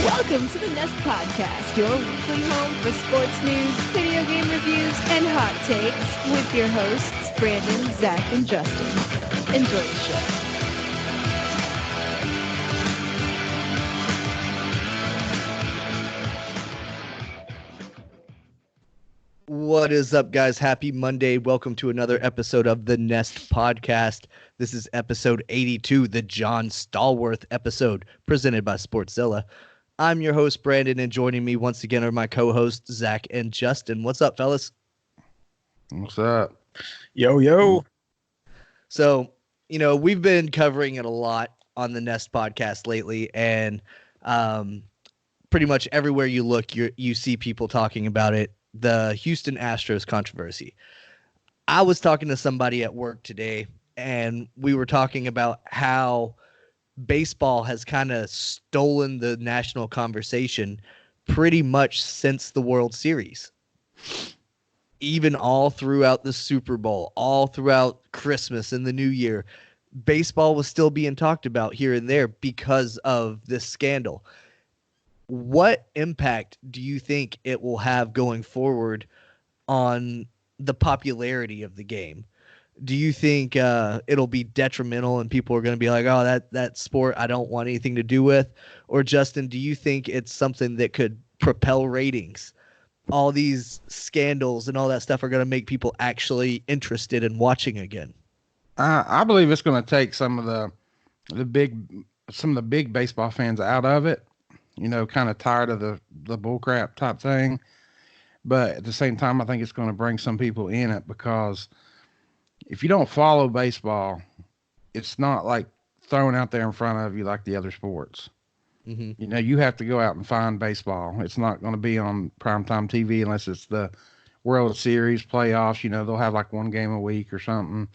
Welcome to the Nest Podcast, your weekly home for sports news, video game reviews, and hot takes with your hosts, Brandon, Zach, and Justin. Enjoy the show. What is up, guys? Happy Monday. Welcome to another episode of the Nest Podcast. This is episode 82, the John Stallworth episode, presented by Sportszilla. I'm your host, Brandon, and joining me once again are my co-hosts, Zach and Justin. What's up, fellas? What's up? Yo. So, we've been covering it a lot on the Nest Podcast lately, and pretty much everywhere you look, you see people talking about it. The Houston Astros controversy. I was talking to somebody at work today, and we were talking about how baseball has kind of stolen the national conversation pretty much since the World Series. Even all throughout the Super Bowl, all throughout Christmas and the New Year, baseball was still being talked about here and there because of this scandal. What impact do you think it will have going forward on the popularity of the game? Do you think it'll be detrimental and people are going to be like, oh, that sport I don't want anything to do with? Or Justin, do you think it's something that could propel ratings? All these scandals and all that stuff are going to make people actually interested in watching again. I believe it's going to take some of the big baseball fans out of it. Kind of tired of the bullcrap type thing. But at the same time, I think it's going to bring some people in it because if you don't follow baseball, it's not like thrown out there in front of you like the other sports. Mm-hmm. You have to go out and find baseball. It's not going to be on primetime TV unless it's the World Series playoffs. They'll have like one game a week or something.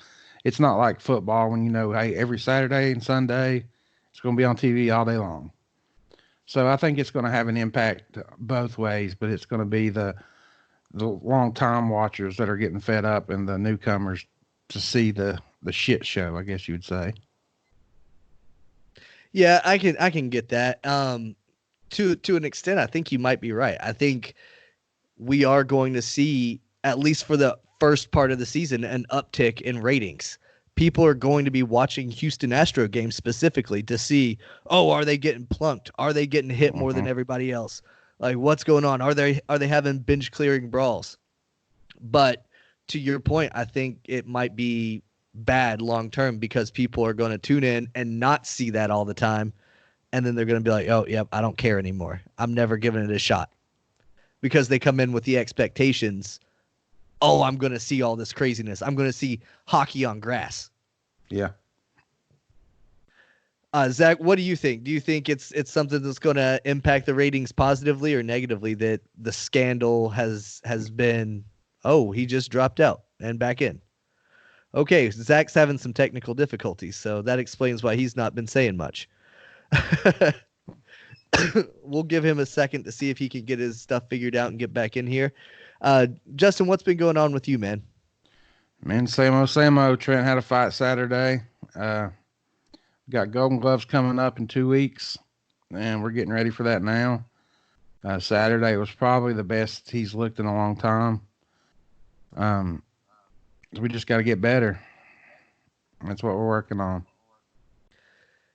It's not like football when hey, every Saturday and Sunday, it's going to be on TV all day long. So I think it's going to have an impact both ways, but it's going to be the long-time watchers that are getting fed up and the newcomers to see the shit show, I guess you would say. Yeah, I can get that. To an extent, I think you might be right. I think we are going to see, at least for the first part of the season, an uptick in ratings. People are going to be watching Houston Astro games specifically to see, oh, are they getting plunked? Are they getting hit more than everybody else? Like, what's going on? Are they having bench clearing brawls? But to your point, I think it might be bad long term because people are going to tune in and not see that all the time. And then they're going to be like, oh, yep, I don't care anymore. I'm never giving it a shot. Because they come in with the expectations, oh, I'm going to see all this craziness. I'm going to see hockey on grass. Yeah. Zach, what do you think? Do you think it's something that's going to impact the ratings positively or negatively that the scandal has been, oh, he just dropped out and back in? Okay, Zach's having some technical difficulties, so that explains why he's not been saying much. We'll give him a second to see if he can get his stuff figured out and get back in here. Justin, what's been going on with you, man? Man, same old. Trent had a fight Saturday. Got Golden Gloves coming up in 2 weeks, and we're getting ready for that now. Saturday was probably the best he's looked in a long time. We just got to get better. That's what we're working on.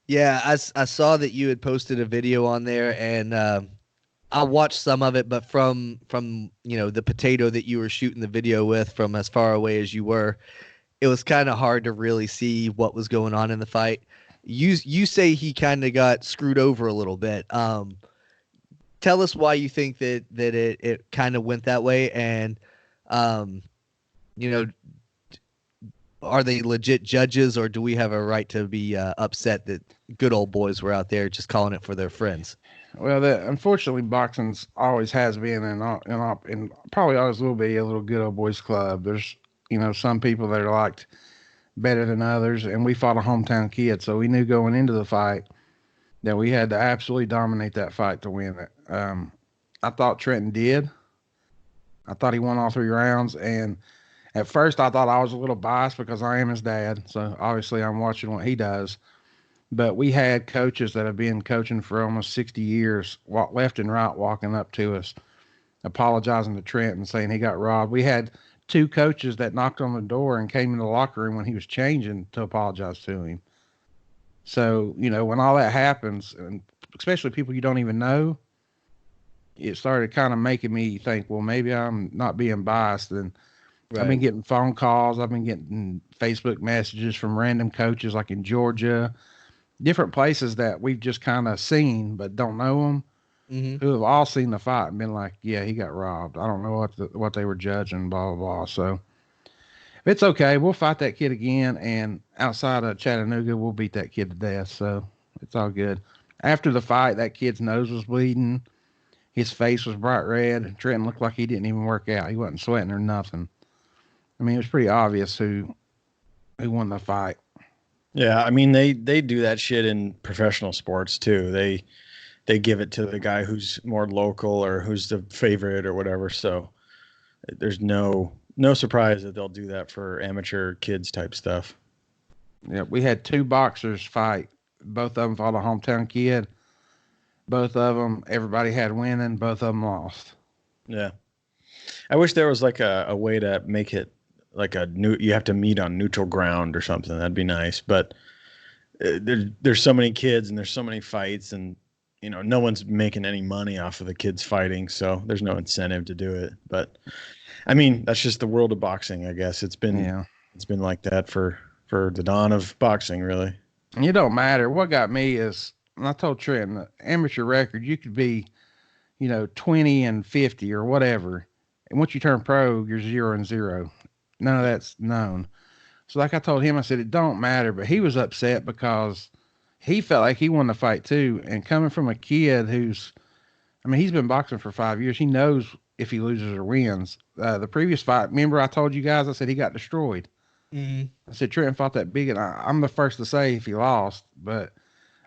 Yeah, I saw that you had posted a video on there, and I watched some of it, but from the potato that you were shooting the video with from as far away as you were, it was kind of hard to really see what was going on in the fight. You say he kind of got screwed over a little bit. Tell us why you think that it kind of went that way, and are they legit judges, or do we have a right to be upset that good old boys were out there just calling it for their friends? Well, unfortunately, boxing's always has been and probably always will be a little good old boys club. There's, some people that are liked better than others, and we fought a hometown kid, so we knew going into the fight that we had to absolutely dominate that fight to win it. I thought Trenton did. I thought he won all 3 rounds, and at first I thought I was a little biased because I am his dad, so obviously I'm watching what he does. But we had coaches that have been coaching for almost 60 years, walk left and right, walking up to us, apologizing to Trent and saying he got robbed. We had two coaches that knocked on the door and came in the locker room when he was changing to apologize to him. So, when all that happens, and especially people you don't even know, it started kind of making me think, well, maybe I'm not being biased. And I've been getting phone calls. I've been getting Facebook messages from random coaches like in Georgia, different places that we've just kind of seen but don't know them, who have all seen the fight and been like, yeah, he got robbed. I don't know what they were judging, blah, blah, blah. So it's okay. We'll fight that kid again. And outside of Chattanooga, we'll beat that kid to death. So it's all good. After the fight, that kid's nose was bleeding. His face was bright red. Trenton looked like he didn't even work out. He wasn't sweating or nothing. I mean, it was pretty obvious who won the fight. Yeah, I mean they do that shit in professional sports too. They give it to the guy who's more local or who's the favorite or whatever. So there's no surprise that they'll do that for amateur kids type stuff. Yeah, we had two boxers fight. Both of them fought a hometown kid. Both of them, everybody had winning. Both of them lost. Yeah, I wish there was like a way to make it like you have to meet on neutral ground or something. That'd be nice. But there's so many kids and there's so many fights, and no one's making any money off of the kids fighting, so there's no incentive to do it. But I mean, that's just the world of boxing, I guess. It's been like that for the dawn of boxing, really. And it don't matter. What got me is, and I told Trent, the amateur record, you could be, 20 and 50 or whatever. And once you turn pro, you're 0-0. None of that's known. So like I told him, I said, it don't matter. But he was upset because he felt like he won the fight too. And coming from a kid he's been boxing for 5 years. He knows if he loses or wins. The previous fight, remember I told you guys, I said he got destroyed. I said Trent fought that big, and I'm the first to say if he lost, but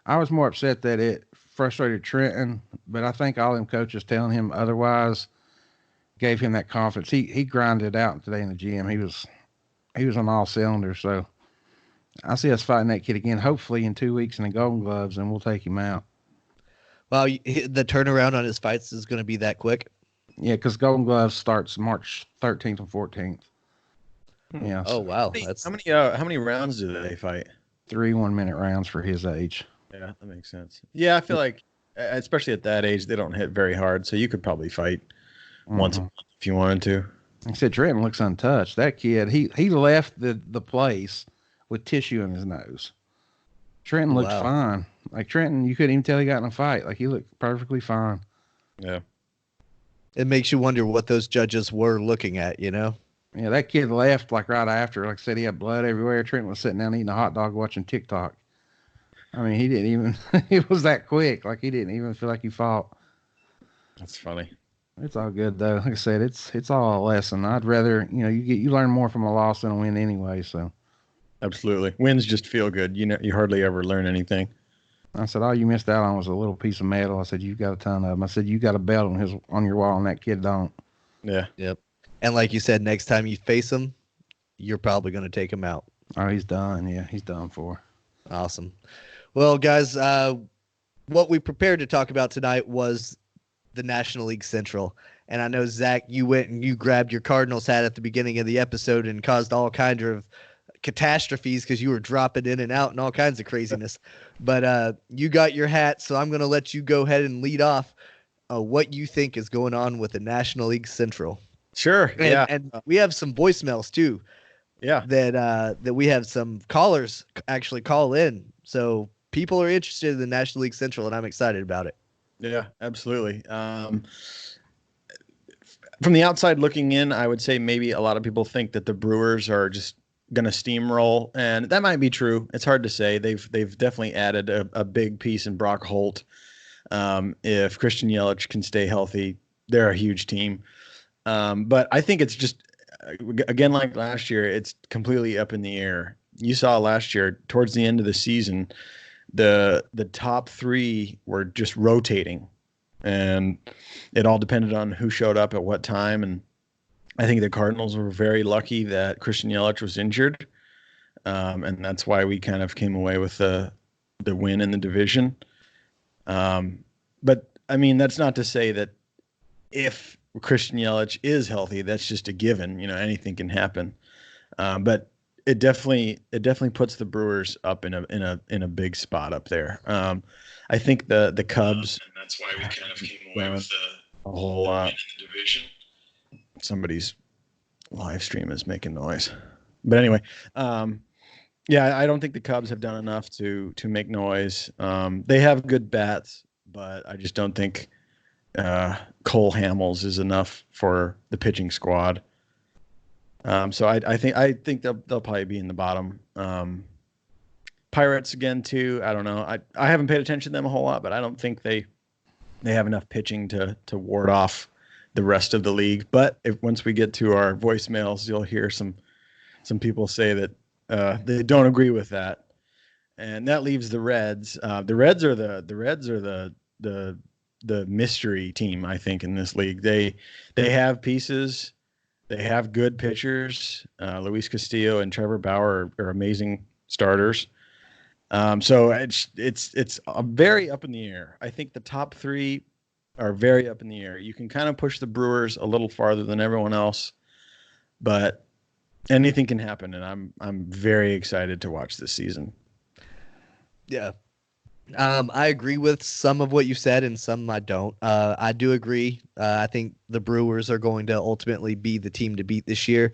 I was more upset that it frustrated Trenton. But I think all them coaches telling him otherwise gave him that confidence. He grinded out today in the gym. He was on all cylinders. So I see us fighting that kid again, hopefully in 2 weeks in the Golden Gloves, and we'll take him out. Wow, the turnaround on his fights is going to be that quick? Yeah, because Golden Gloves starts March 13th and 14th. Yeah. Oh wow. How many rounds do they fight? 3 1-minute rounds for his age. Yeah, that makes sense. Yeah, I feel like, especially at that age, they don't hit very hard, so you could probably fight once a month if you wanted to. Like I said, Trenton looks untouched. That kid, he left the place with tissue in his nose. Trenton looked fine. Like Trenton, you couldn't even tell he got in a fight. Like he looked perfectly fine. Yeah. It makes you wonder what those judges were looking at, Yeah, that kid left like right after. Like I said, he had blood everywhere. Trenton was sitting down eating a hot dog watching TikTok. I mean, he didn't even, it was that quick. Like he didn't even feel like he fought. That's funny. It's all good though. Like I said, it's all a lesson. I'd rather, you learn more from a loss than a win anyway. So absolutely. Wins just feel good. You hardly ever learn anything. I said, all you missed out on was a little piece of metal. I said, you've got a ton of them. I said, you got a belt on your wall and that kid don't. Yeah. Yep. And like you said, next time you face him, you're probably going to take him out. Oh, he's done. Yeah, he's done for. Awesome. Well, guys, what we prepared to talk about tonight was the National League Central. And I know, Zach, you went and you grabbed your Cardinals hat at the beginning of the episode and caused all kinds of catastrophes because you were dropping in and out and all kinds of craziness. But you got your hat, so I'm going to let you go ahead and lead off what you think is going on with the National League Central. Sure. And we have some voicemails too. Yeah. That we have some callers actually call in. So people are interested in the National League Central, and I'm excited about it. Yeah, absolutely. From the outside looking in, I would say maybe a lot of people think that the Brewers are just going to steamroll, and that might be true. It's hard to say. They've definitely added a big piece in Brock Holt. If Christian Yelich can stay healthy, they're a huge team. But I think it's just, again, like last year, it's completely up in the air. You saw last year, towards the end of the season, the top three were just rotating, and it all depended on who showed up at what time. And I think the Cardinals were very lucky that Christian Yelich was injured. And that's why we kind of came away with the the win in the division. But I mean, that's not to say that if Christian Yelich is healthy, that's just a given. Anything can happen. But it definitely puts the Brewers up in a big spot up there. I think the Cubs, and that's why we kind of came away with a whole lot in the division. Somebody's live stream is making noise, but anyway, yeah, I don't think the Cubs have done enough to make noise. They have good bats, but I just don't think Cole Hamels is enough for the pitching squad. So I think they'll probably be in the bottom. Pirates again too. I don't know. I haven't paid attention to them a whole lot, but I don't think they have enough pitching to ward off the rest of the league. But once we get to our voicemails, you'll hear some people say that they don't agree with that, and that leaves the Reds. The Reds are the mystery team, I think, in this league. They have pieces. They have good pitchers. Luis Castillo and Trevor Bauer are amazing starters. So it's very up in the air. I think the top three are very up in the air. You can kind of push the Brewers a little farther than everyone else, but anything can happen, and I'm very excited to watch this season. Yeah. I agree with some of what you said and some I don't. I do agree. I think the Brewers are going to ultimately be the team to beat this year.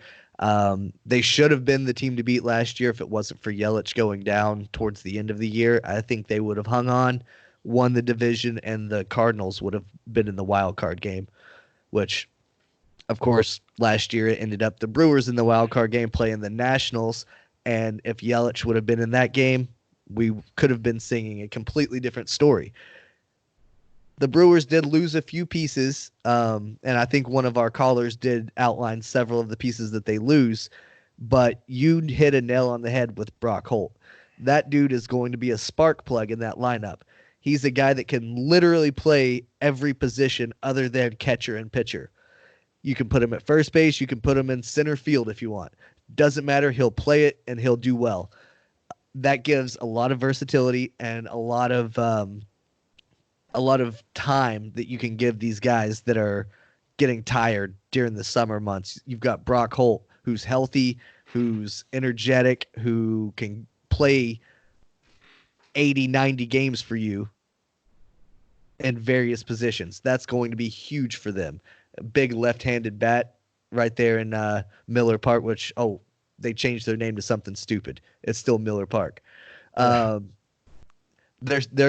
They should have been the team to beat last year if it wasn't for Yelich going down towards the end of the year. I think they would have hung on, won the division, and the Cardinals would have been in the wild card game, which, of course, last year it ended up the Brewers in the wild card game playing the Nationals. And if Yelich would have been in that game, we could have been singing a completely different story. The Brewers did lose a few pieces, and I think one of our callers did outline several of the pieces that they lose, but you hit a nail on the head with Brock Holt. That dude is going to be a spark plug in that lineup. He's a guy that can literally play every position other than catcher and pitcher. You can put him at first base. You can put him in center field if you want. Doesn't matter. He'll play it, and he'll do well. That gives a lot of versatility and a lot of time that you can give these guys that are getting tired during the summer months. You've got Brock Holt, who's healthy, who's energetic, who can play 80, 90 games for you in various positions. That's going to be huge for them. A big left-handed bat right there in Miller Park, which, they changed their name to something stupid. It's still Miller Park. They're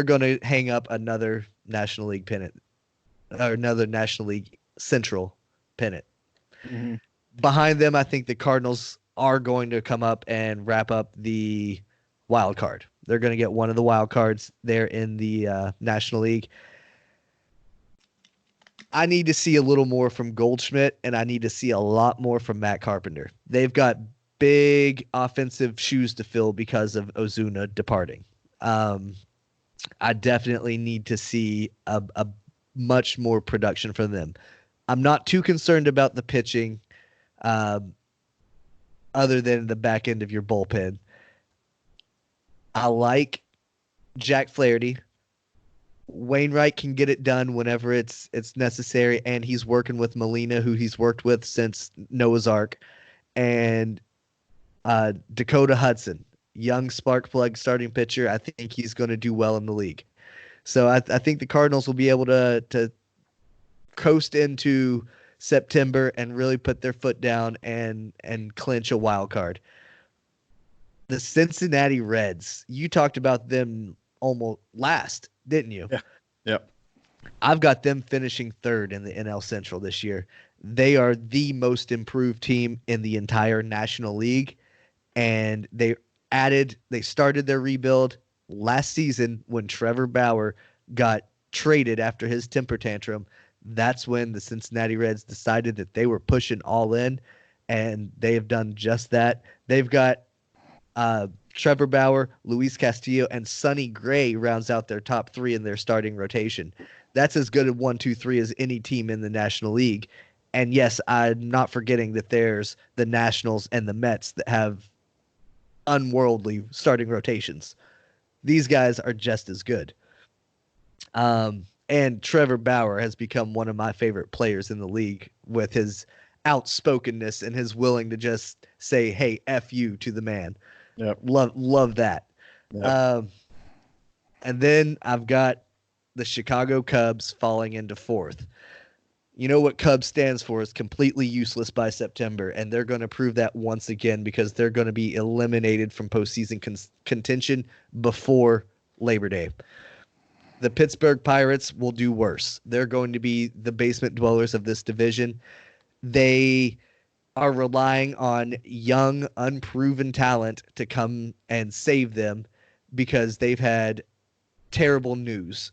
going to hang up another National League pennant, or another National League Central pennant. Mm-hmm. Behind them, I think the Cardinals are going to come up and wrap up the wild card. They're going to get one of the wild cards there in the National League. I need to see a little more from Goldschmidt, and I need to see a lot more from Matt Carpenter. They've got big offensive shoes to fill because of Ozuna departing. I definitely need to see a much more production from them. I'm not too concerned about the pitching, other than the back end of your bullpen. I like Jack Flaherty. Wainwright can get it done whenever it's necessary, and he's working with Molina, who he's worked with since Noah's Ark, and Dakota Hudson, young spark plug starting pitcher. I think he's going to do well in the league. So I think the Cardinals will be able to coast into September and really put their foot down and clinch a wild card. The Cincinnati Reds, you talked about them almost last, didn't you? Yeah. Yep. I've got them finishing third in the NL Central this year. They are the most improved team in the entire National League, and they started their rebuild last season when Trevor Bauer got traded after his temper tantrum. That's when the Cincinnati Reds decided that they were pushing all in, and they have done just that. They've got Trevor Bauer, Luis Castillo, and Sonny Gray rounds out their top three in their starting rotation. That's as good a 1-2-3 as any team in the National League. And yes, I'm not forgetting that there's the Nationals and the Mets that have unworldly starting rotations. These guys are just as good. And Trevor Bauer has become one of my favorite players in the league with his outspokenness and his willing to just say, "Hey, F you" to the man. Yep. Love that. Yep. And then I've got the Chicago Cubs falling into fourth. You know what Cubs stands for is completely useless by September, and they're going to prove that once again because they're going to be eliminated from postseason contention before Labor Day. The Pittsburgh Pirates will do worse. They're going to be the basement dwellers of this division. They are relying on young, unproven talent to come and save them because they've had terrible news.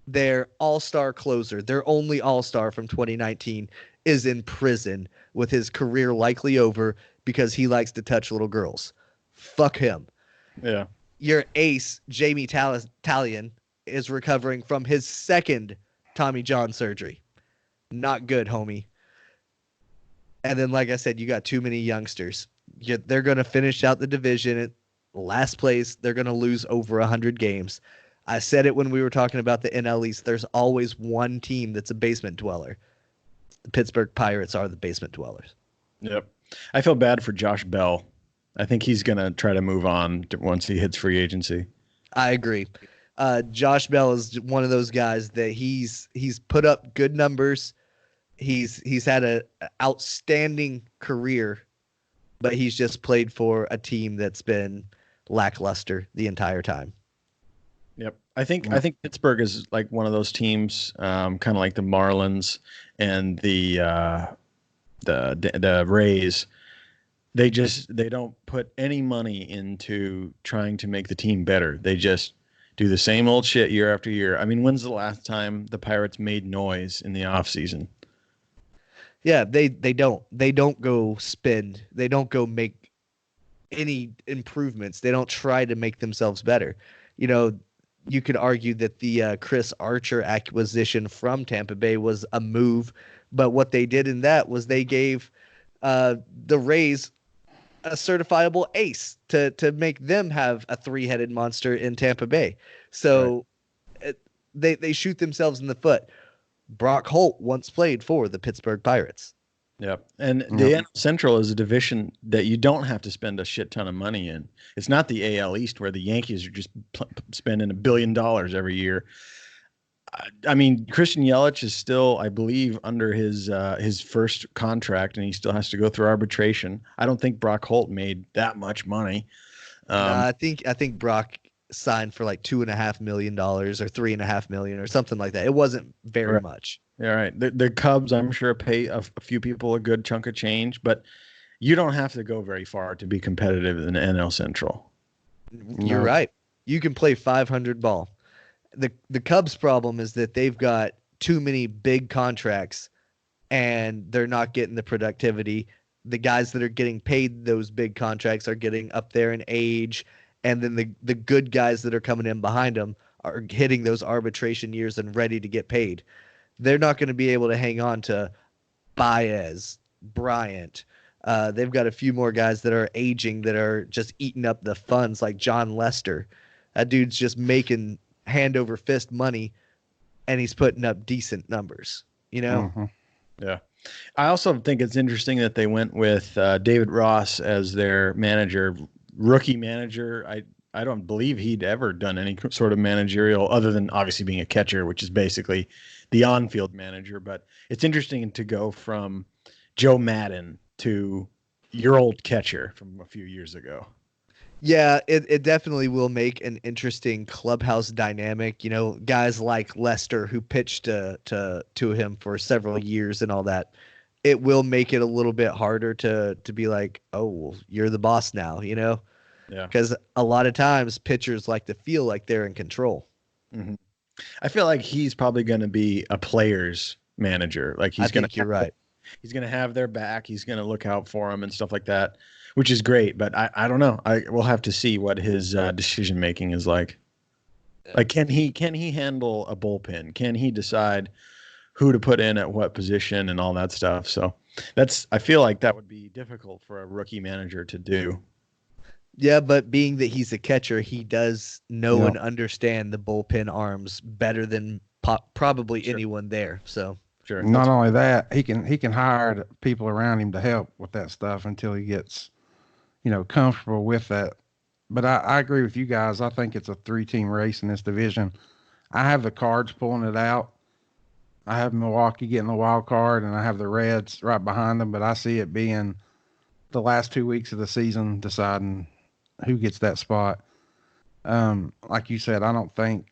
Their all-star closer, their only all-star from 2019, is in prison with his career likely over because he likes to touch little girls. Fuck him. Yeah. Your ace, Jamie Talion, is recovering from his second Tommy John surgery. Not good, homie. And then, like I said, you got too many youngsters. They're going to finish out the division at last place. They're going to lose over 100 games. I said it when we were talking about the NL East. There's always one team that's a basement dweller. The Pittsburgh Pirates are the basement dwellers. Yep. I feel bad for Josh Bell. I think he's going to try to move on once he hits free agency. I agree. Josh Bell is one of those guys that he's put up good numbers. He's had an outstanding career, but he's just played for a team that's been lackluster the entire time. Yep. I think Pittsburgh is like one of those teams, kind of like the Marlins and the Rays. They don't put any money into trying to make the team better. They just do the same old shit year after year. I mean, when's the last time the Pirates made noise in the offseason? Yeah, they don't go spend. They don't go make any improvements. They don't try to make themselves better. You know, you could argue that the Chris Archer acquisition from Tampa Bay was a move, but what they did in that was they gave the Rays a certifiable ace to make them have a three-headed monster in Tampa Bay. So they shoot themselves in the foot. Brock Holt once played for the Pittsburgh Pirates. Yep. And the NL Central is a division that you don't have to spend a shit ton of money in. It's not the AL East where the Yankees are just spending $1 billion every year. I mean, Christian Yelich is still, I believe, under his first contract, and he still has to go through arbitration. I don't think Brock Holt made that much money. I think Brock signed for like $2.5 million or $3.5 million or something like that. It wasn't very much. Yeah, right. The Cubs, I'm sure, pay a few people a good chunk of change, but you don't have to go very far to be competitive in the NL Central. You're right. You can play 500 ball. The Cubs' problem is that they've got too many big contracts and they're not getting the productivity. The guys that are getting paid those big contracts are getting up there in age, and then the good guys that are coming in behind them are hitting those arbitration years and ready to get paid. They're not going to be able to hang on to Baez, Bryant. They've got a few more guys that are aging that are just eating up the funds, like John Lester. That dude's just making hand over fist money, and he's putting up decent numbers, you know? Mm-hmm. Yeah. I also think it's interesting that they went with David Ross as their rookie manager. I don't believe he'd ever done any sort of managerial other than obviously being a catcher, which is basically the on-field manager. But it's interesting to go from Joe Madden to your old catcher from a few years ago. Yeah, it definitely will make an interesting clubhouse dynamic. You know, guys like Lester who pitched to him for several years and all that. It will make it a little bit harder to be like, oh, well, you're the boss now, you know? Yeah. Because a lot of times pitchers like to feel like they're in control. Mm-hmm. I feel like he's probably going to be a player's manager. Like I think you're right. He's going to have their back. He's going to look out for them and stuff like that, which is great. But I don't know. We'll have to see what his decision making is like. Like, can he handle a bullpen? Can he decide who to put in at what position and all that stuff? So I feel like that would be difficult for a rookie manager to do. Yeah, but being that he's a catcher, he does know Yeah. and understand the bullpen arms better than probably Sure. anyone there. So Sure. Not only that, he can hire the people around him to help with that stuff until he gets, comfortable with that. But I agree with you guys. I think it's a 3-team race in this division. I have the Cards pulling it out. I have Milwaukee getting the wild card, and I have the Reds right behind them. But I see it being the last 2 weeks of the season deciding who gets that spot. Like you said, I don't think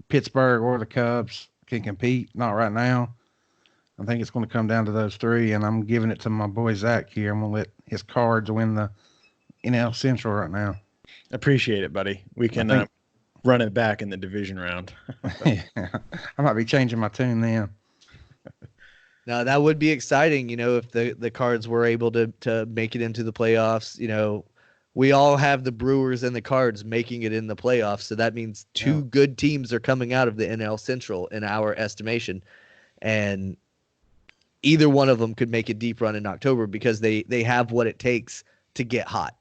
Pittsburgh or the Cubs can compete. Not right now. I think it's going to come down to those three, and I'm giving it to my boy Zach here. I'm going to let his Cards win the NL Central right now. Appreciate it, buddy. We can run it back in the division round. Yeah, I might be changing my tune then. now that would be exciting, if the Cards were able to make it into the playoffs. We all have the Brewers and the Cards making it in the playoffs, so that means two good teams are coming out of the NL Central in our estimation, and either one of them could make a deep run in October because they have what it takes to get hot.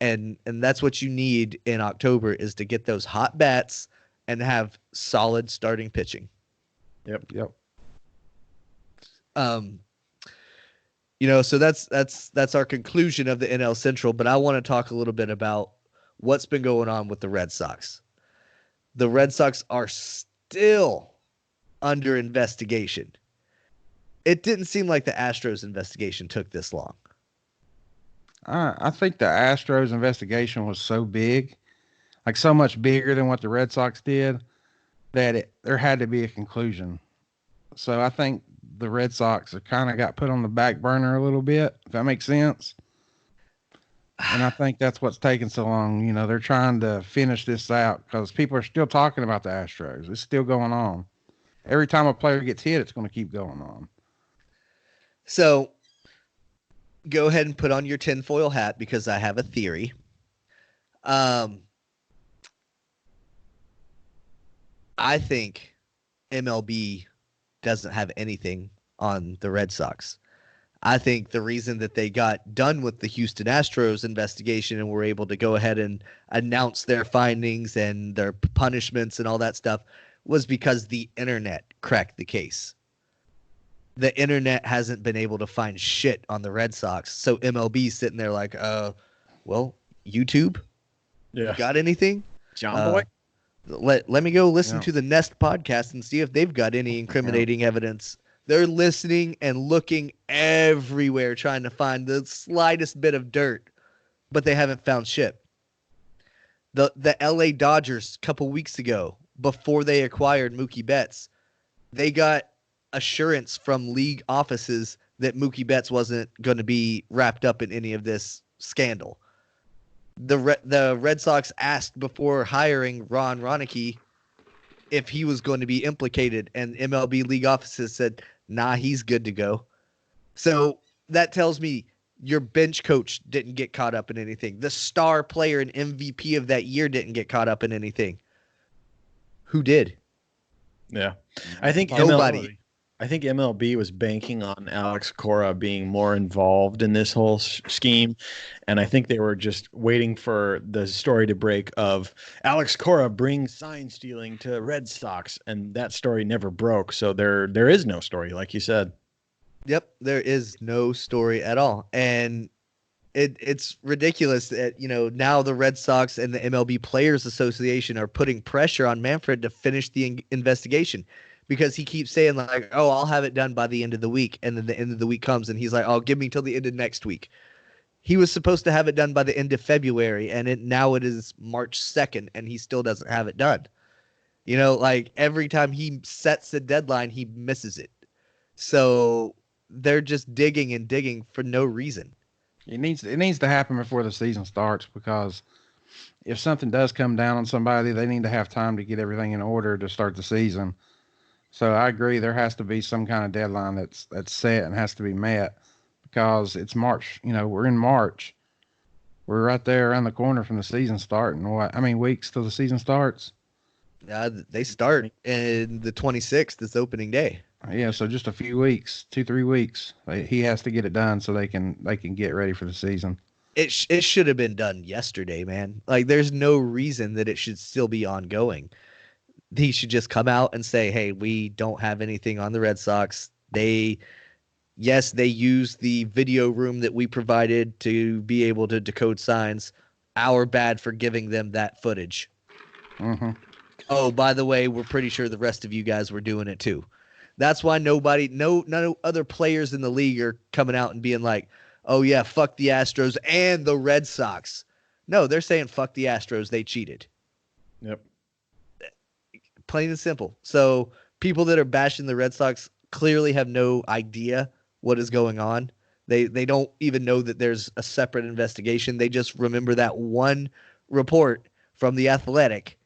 And that's what you need in October is to get those hot bats and have solid starting pitching. Yep. So that's our conclusion of the NL Central, but I want to talk a little bit about what's been going on with the Red Sox. The Red Sox are still under investigation. It didn't seem like the Astros investigation took this long. I think the Astros investigation was so big, like so much bigger than what the Red Sox did, that there had to be a conclusion. So I think the Red Sox are kind of got put on the back burner a little bit, if that makes sense. And I think that's what's taking so long. They're trying to finish this out because people are still talking about the Astros. It's still going on. Every time a player gets hit, it's going to keep going on. So go ahead and put on your tinfoil hat because I have a theory. I think MLB doesn't have anything on the Red Sox. I think the reason that they got done with the Houston Astros investigation and were able to go ahead and announce their findings and their punishments and all that stuff was because the internet cracked the case. The internet hasn't been able to find shit on the Red Sox. So MLB's sitting there like, well, YouTube? Yeah. Got anything? John Boy? Let me go listen to the Nest podcast and see if they've got any incriminating evidence. They're listening and looking everywhere trying to find the slightest bit of dirt, but they haven't found shit. The LA Dodgers a couple weeks ago, before they acquired Mookie Betts, they got assurance from league offices that Mookie Betts wasn't going to be wrapped up in any of this scandal. The Red Sox asked before hiring Ron Ronicki if he was going to be implicated, and MLB league offices said, nah, he's good to go. So that tells me your bench coach didn't get caught up in anything. The star player and MVP of that year didn't get caught up in anything. Who did? Yeah. I think Nobody. I think MLB was banking on Alex Cora being more involved in this whole scheme. And I think they were just waiting for the story to break of Alex Cora brings sign stealing to Red Sox. And that story never broke. So there is no story, like you said. Yep, there is no story at all. And it's ridiculous that, now the Red Sox and the MLB Players Association are putting pressure on Manfred to finish the investigation. Because he keeps saying like, oh, I'll have it done by the end of the week. And then the end of the week comes and he's like, oh, give me till the end of next week. He was supposed to have it done by the end of February. And now it is March 2nd and he still doesn't have it done. Like every time he sets a deadline, he misses it. So they're just digging and digging for no reason. It needs to happen before the season starts because if something does come down on somebody, they need to have time to get everything in order to start the season. So I agree. There has to be some kind of deadline that's set and has to be met because it's March. We're in March. We're right there around the corner from the season starting. Weeks till the season starts? They start in the 26th. It's opening day. Yeah, so just a few weeks, 2-3 weeks. He has to get it done so they can get ready for the season. it should have been done yesterday, man. Like, there's no reason that it should still be ongoing. He should just come out and say, hey, we don't have anything on the Red Sox. Yes, they use the video room that we provided to be able to decode signs. Our bad for giving them that footage. Mm-hmm. Oh, by the way, we're pretty sure the rest of you guys were doing it too. That's why no other players in the league are coming out and being like, oh yeah, fuck the Astros and the Red Sox. No, they're saying fuck the Astros. They cheated. Yep. Plain and simple. So people that are bashing the Red Sox clearly have no idea what is going on. They don't even know that there's a separate investigation. They just remember that one report from The Athletic,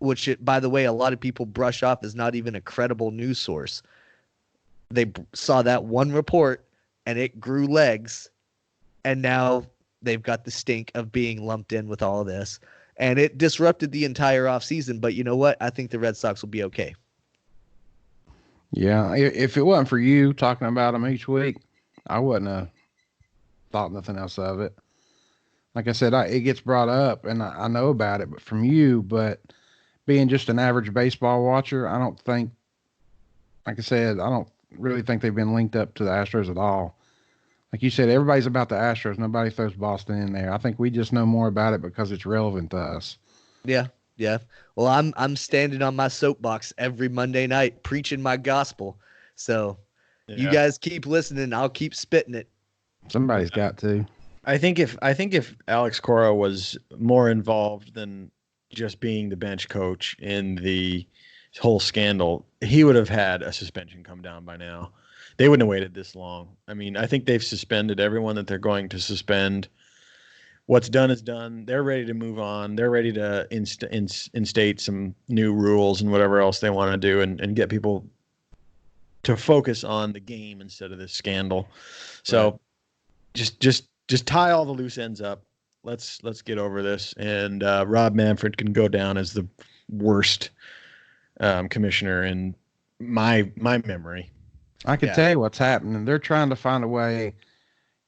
which, by the way, a lot of people brush off as not even a credible news source. They saw that one report, and it grew legs, and now they've got the stink of being lumped in with all of this. And it disrupted the entire offseason, but you know what? I think the Red Sox will be okay. Yeah, if it wasn't for you talking about them each week, I wouldn't have thought nothing else of it. Like I said, it gets brought up, and I know about it, but from you, but being just an average baseball watcher, I don't think, like I said, I don't really think they've been linked up to the Astros at all. Like you said, everybody's about the Astros. Nobody throws Boston in there. I think we just know more about it because it's relevant to us. Yeah. Well, I'm standing on my soapbox every Monday night preaching my gospel. So you guys keep listening. I'll keep spitting it. Somebody's got to. I think if Alex Cora was more involved than just being the bench coach in the whole scandal, he would have had a suspension come down by now. They wouldn't have waited this long. I mean, I think they've suspended everyone that they're going to suspend. What's done is done. They're ready to move on. They're ready to instate some new rules and whatever else they want to do and get people to focus on the game instead of this scandal. So just tie all the loose ends up. Let's get over this. And Rob Manfred can go down as the worst commissioner in my memory. I can tell you what's happening. They're trying to find a way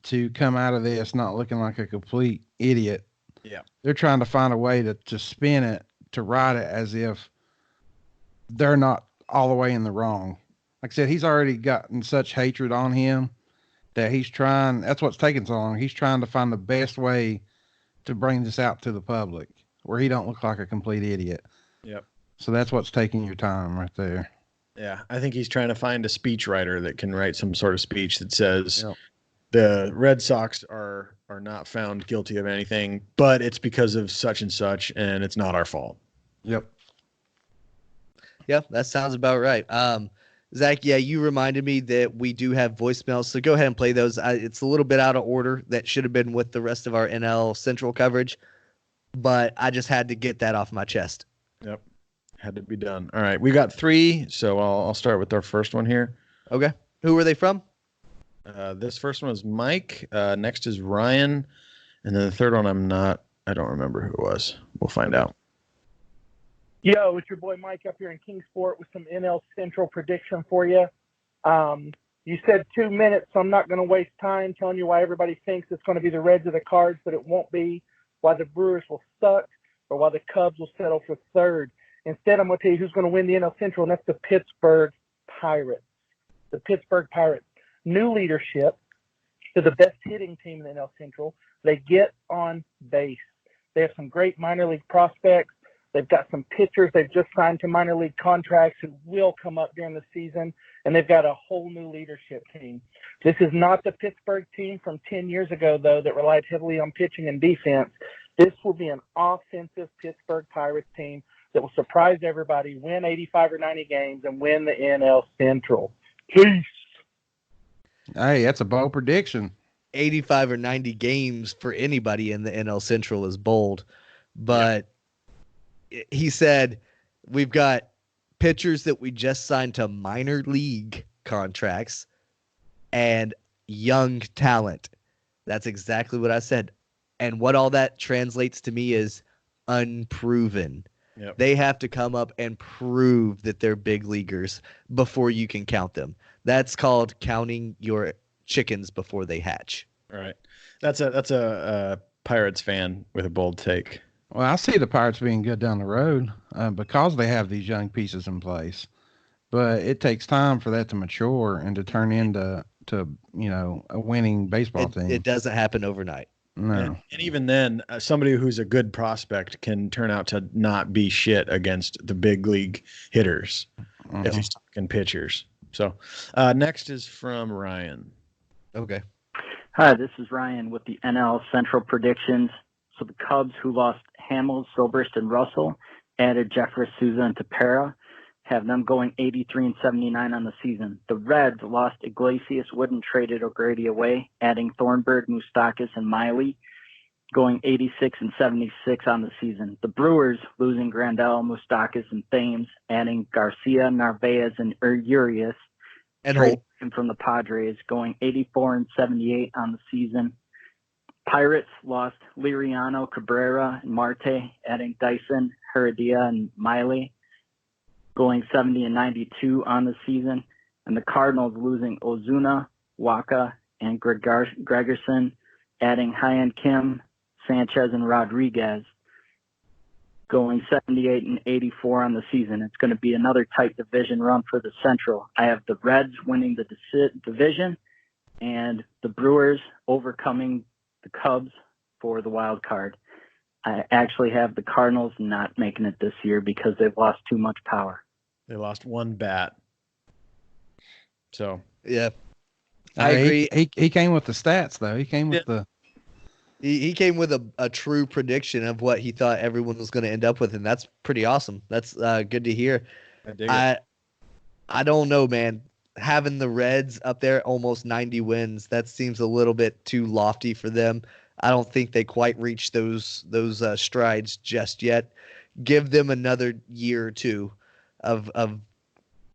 to come out of this not looking like a complete idiot. Yeah. They're trying to find a way to spin it, to write it as if they're not all the way in the wrong. Like I said, he's already gotten such hatred on him that that's what's taking so long. He's trying to find the best way to bring this out to the public where he don't look like a complete idiot. Yep. So that's what's taking your time right there. Yeah. I think he's trying to find a speech writer that can write some sort of speech that says the Red Sox are not found guilty of anything, but it's because of such and such, and it's not our fault. Yep. Yep, that sounds about right. Zach, you reminded me that we do have voicemails, so go ahead and play those. It's a little bit out of order. That should have been with the rest of our NL Central coverage, but I just had to get that off my chest. Yep, had to be done. All right, we got 3, so I'll start with our first one here. Okay. Who were they from? This first one is Mike. Next is Ryan. And then the third one I don't remember who it was. We'll find out. Yo, it's your boy Mike up here in Kingsport with some NL Central prediction for you. You said 2 minutes, so I'm not going to waste time telling you why everybody thinks it's going to be the Reds or the Cards, but it won't be, why the Brewers will suck, or why the Cubs will settle for third. Instead, I'm going to tell you who's going to win the NL Central, and that's the Pittsburgh Pirates. The Pittsburgh Pirates. New leadership. They're the best hitting team in the NL Central. They get on base. They have some great minor league prospects. They've got some pitchers they've just signed to minor league contracts who will come up during the season, and they've got a whole new leadership team. This is not the Pittsburgh team from 10 years ago, though, that relied heavily on pitching and defense. This will be an offensive Pittsburgh Pirates team that will surprise everybody, win 85 or 90 games, and win the NL Central. Peace. Hey, that's a bold prediction. 85 or 90 games for anybody in the NL Central is bold, but he said we've got pitchers that we just signed to minor league contracts and young talent. That's exactly what I said. And what all that translates to me is unproven. Yep. They have to come up and prove that they're big leaguers before you can count them. That's called counting your chickens before they hatch. Right. That's a Pirates fan with a bold take. Well, I see the Pirates being good down the road because they have these young pieces in place. But it takes time for that to mature and to turn into a winning baseball team. It doesn't happen overnight. No. And even then, somebody who's a good prospect can turn out to not be shit against the big league hitters if he's talking pitchers. So next is from Ryan. Okay. Hi, this is Ryan with the NL Central predictions. So the Cubs, who lost Hamels, Zobrist, and Russell, added Jeffress, Souza, and Tepera, have them going 83-79 on the season. The Reds lost Iglesias, Wood, and traded O'Grady away, adding Thornburg, Moustakas, and Miley, going 86-76 on the season. The Brewers losing Grandal, Moustakas, and Thames, adding Garcia, Narvaez, and Urias, And trading Holt. him from the Padres, going 84-78 on the season. Pirates lost Liriano, Cabrera, and Marte, adding Dyson, Heredia, and Miley, going 70-92 on the season. And the Cardinals losing Ozuna, Waka, and Gregerson, adding Hyen Kim, Sanchez, and Rodriguez, going 78-84 on the season. It's going to be another tight division run for the Central. I have the Reds winning the division and the Brewers overcoming the Cubs for the wild card. I actually have the Cardinals not making it this year because they've lost too much power. They lost one bat. So Yeah. I agree. He came with the stats, though. He came with the... He came with a true prediction of what he thought everyone was going to end up with, and that's pretty awesome. That's good to hear. I don't know, man. Having the Reds up there almost 90 wins, that seems a little bit too lofty for them. I don't think they quite reached those strides just yet. Give them another year or two of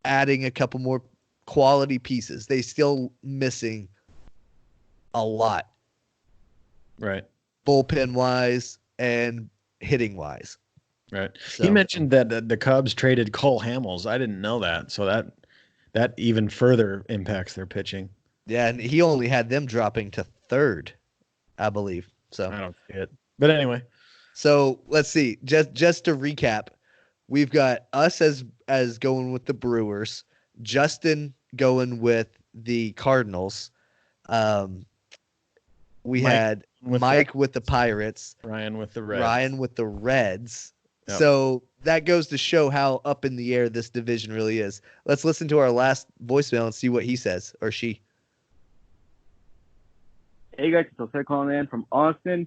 adding a couple more quality pieces. They still missing a lot. Right. Bullpen wise and hitting wise. Right. So, He mentioned that the Cubs traded Cole Hamels. I didn't know that. So that even further impacts their pitching. yeah, and he only had them dropping to third, I believe. So I don't see it. But anyway. So let's see. Just to recap, we've got us as going with the Brewers, Justin going with the Cardinals. We had Mike with the Pirates, Ryan with the Reds. Ryan with the Reds. Yep. So that goes to show how up in the air this division really is. Let's listen to our last voicemail and see what he says, or she. Hey guys, it's Jose calling in from Austin.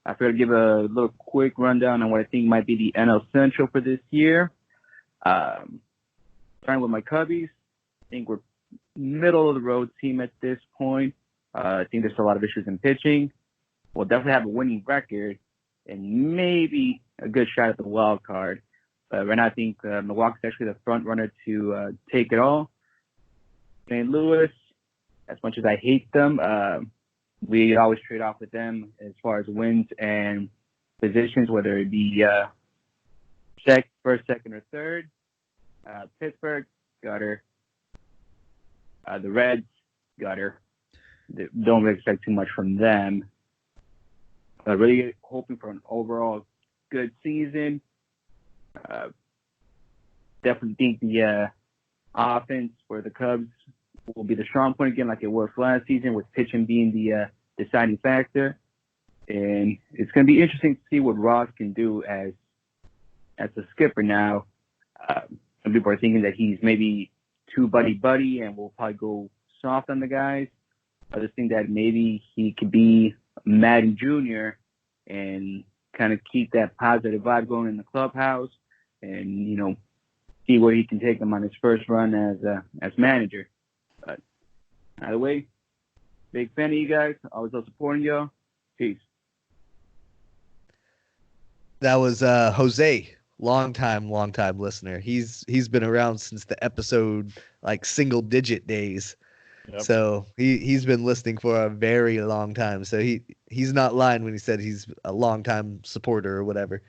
I figured to give a little quick rundown on what I think might be the NL Central for this year. Starting with my Cubbies, I think we're middle of the road team at this point. I think there's a lot of issues in pitching. We'll definitely have a winning record and maybe a good shot at the wild card. But right now, I think Milwaukee's actually the front runner to take it all. St. Louis, as much as I hate them, we always trade off with them as far as wins and positions, whether it be first, second, or third. Pittsburgh, gutter. The Reds, gutter. Don't really expect too much from them. Really hoping for an overall good season. Definitely think the offense for the Cubs will be the strong point again, like it was last season, with pitching being the deciding factor. And it's going to be interesting to see what Ross can do as a skipper now. Some people are thinking that he's maybe too buddy and will probably go soft on the guys. Others think that maybe he could be Madden Jr. and kind of keep that positive vibe going in the clubhouse and, see where he can take them on his first run as manager. But either way, big fan of you guys. Always love supporting y'all. Peace. That was Jose, long-time listener. He's been around since the episode like single digit days. Yep. So he's been listening for a very long time. So he's not lying when he said he's a long-time supporter or whatever.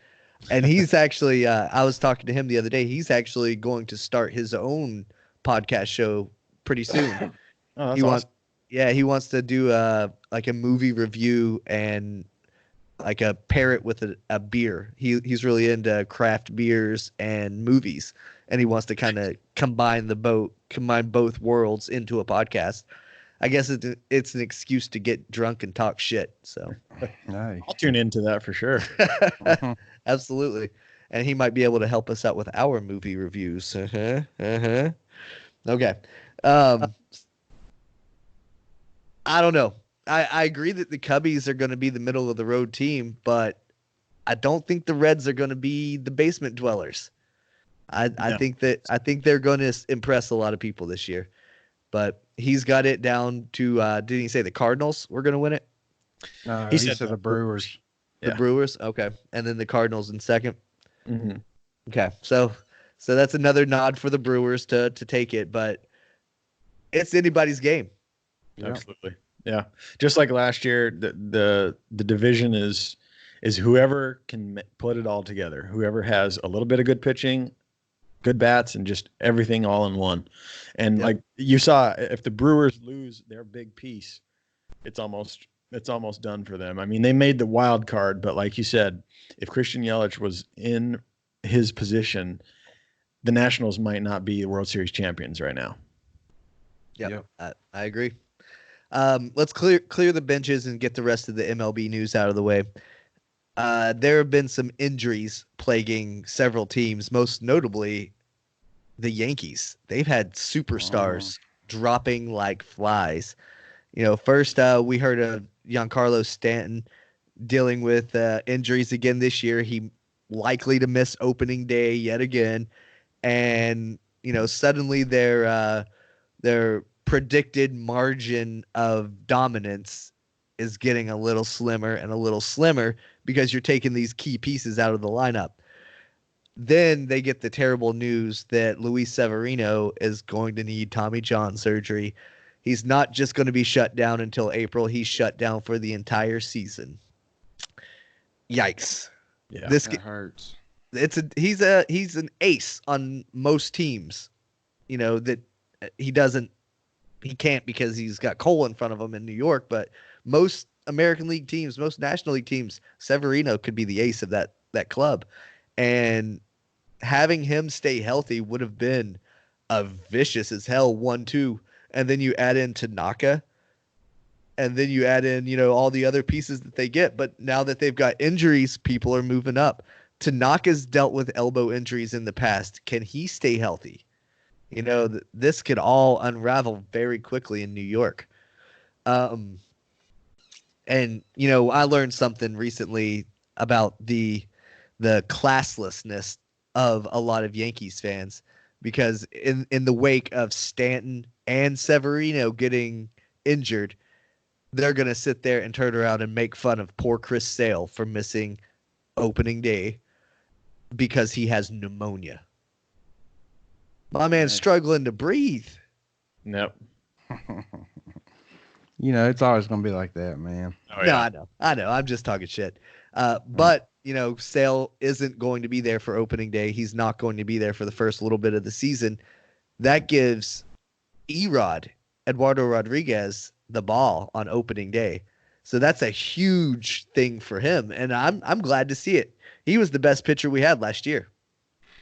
And he's actually I was talking to him the other day. He's actually going to start his own podcast show pretty soon. Oh, that's awesome. Yeah, he wants to do like a movie review and like a pair it with a beer. He's really into craft beers and movies, and he wants to kind of combine both worlds into a podcast. I guess it's an excuse to get drunk and talk shit. So Nice. I'll tune into that for sure. absolutely, and he might be able to help us out with our movie reviews. Okay. I don't know. I agree that the Cubbies are going to be the middle of the road team, but I don't think the Reds are going to be the basement dwellers. I think they're going to impress a lot of people this year. But he's got it down to didn't he say the Cardinals were going to win it? No, He he said said the the Brewers. The Yeah. Brewers, okay, and then the Cardinals in second. Mm-hmm. Okay, so that's another nod for the Brewers to take it, but it's anybody's game. Yep. Absolutely. Yeah. Just like last year, the division is whoever can put it all together, whoever has a little bit of good pitching, good bats, and just everything all in one. And Yep. like you saw, if the Brewers lose their big piece, it's almost done for them. I mean, they made the wild card, but like you said, if Christian Yelich was in his position, the Nationals might not be the World Series champions right now. Yep. I agree. Let's clear the benches and get the rest of the MLB news out of the way. There have been some injuries plaguing several teams, most notably the Yankees. They've had superstars dropping like flies. First we heard of Giancarlo Stanton dealing with injuries again this year. He likely to miss opening day yet again, and suddenly their predicted margin of dominance is getting a little slimmer and a little slimmer because you're taking these key pieces out of the lineup. Then they get the terrible news that Luis Severino is going to need Tommy John surgery. He's not just going to be shut down until April. He's shut down for the entire season. Yikes. Yeah. That hurts. He's an ace on most teams. That he can't because he's got Cole in front of him in New York, but most American League teams, most National League teams, Severino could be the ace of that club. And having him stay healthy would have been a vicious as hell 1-2. And then you add in Tanaka, and then you add in, all the other pieces that they get. But now that they've got injuries, people are moving up. Tanaka's dealt with elbow injuries in the past. Can he stay healthy? This could all unravel very quickly in New York. And, I learned something recently about the classlessness of a lot of Yankees fans, because in the wake of Stanton and Severino getting injured, they're going to sit there and turn around and make fun of poor Chris Sale for missing opening day because he has pneumonia. My man's struggling to breathe. Nope. It's always going to be like that, man. Oh, yeah. No, I know. I'm just talking shit. But, Sale isn't going to be there for opening day. He's not going to be there for the first little bit of the season. That gives Eduardo Rodriguez, the ball on opening day. So that's a huge thing for him, and I'm glad to see it. He was the best pitcher we had last year.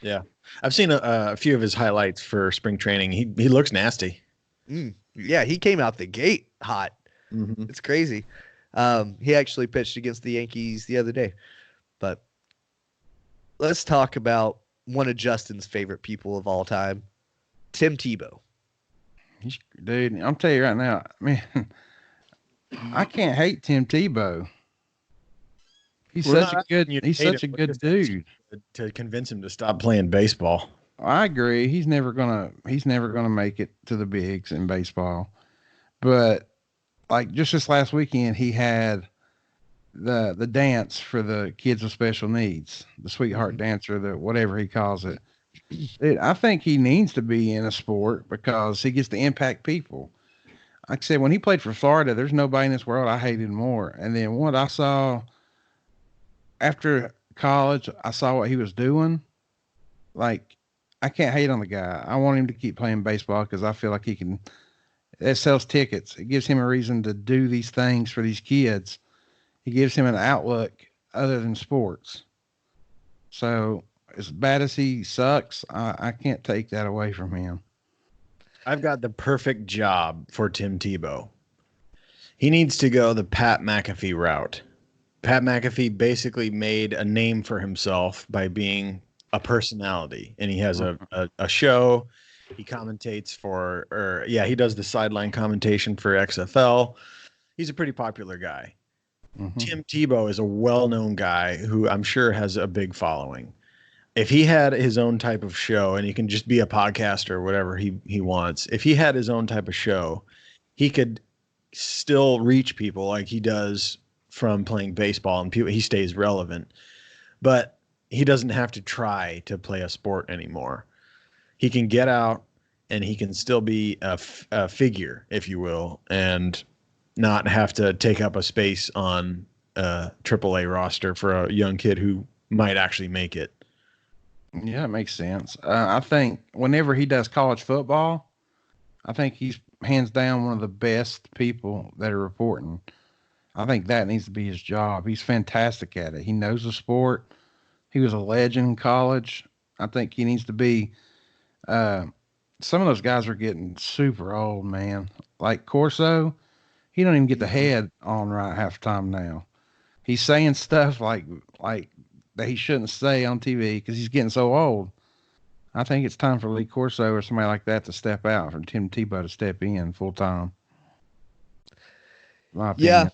Yeah. I've seen a few of his highlights for spring training. He looks nasty. Yeah, he came out the gate hot. Mm-hmm. It's crazy. He actually pitched against the Yankees the other day. But let's talk about one of Justin's favorite people of all time, Tim Tebow. Dude, I'm telling you right now, man, I can't hate Tim Tebow. He's such a good dude. To convince him to stop playing baseball. I agree. He's never gonna make it to the bigs in baseball. But like just this last weekend, he had the dance for the kids with special needs, the sweetheart dancer, the whatever he calls it. Dude, I think he needs to be in a sport because he gets to impact people. Like I said, when he played for Florida, there's nobody in this world I hated more. And then what I saw after college, I saw what he was doing. Like, I can't hate on the guy. I want him to keep playing baseball because I feel like he can. that sells tickets. It gives him a reason to do these things for these kids. It gives him an outlook other than sports. So as bad as he sucks, I can't take that away from him. I've got the perfect job for Tim Tebow. He needs to go the Pat McAfee route. Pat McAfee basically made a name for himself by being a personality, and he has a show. He commentates he does the sideline commentation for XFL. He's a pretty popular guy. Mm-hmm. Tim Tebow is a well-known guy who I'm sure has a big following. If he had his own type of show, and he can just be a podcaster or whatever he wants, if he had his own type of show, he could still reach people like he does from playing baseball, and he stays relevant. But he doesn't have to try to play a sport anymore. He can get out and he can still be a figure, if you will, and not have to take up a space on a AAA roster for a young kid who might actually make it. Yeah, it makes sense. I think whenever he does college football, I think he's hands down one of the best people that are reporting. I think that needs to be his job. He's fantastic at it. He knows the sport. He was a legend in college. I think he needs to be. Some of those guys are getting super old, man. Like Corso, he don't even get the head on right half the time now. He's saying stuff like that he shouldn't say on TV because he's getting so old. I think it's time for Lee Corso or somebody like that to step out, for Tim Tebow to step in full time. My opinion. Yeah,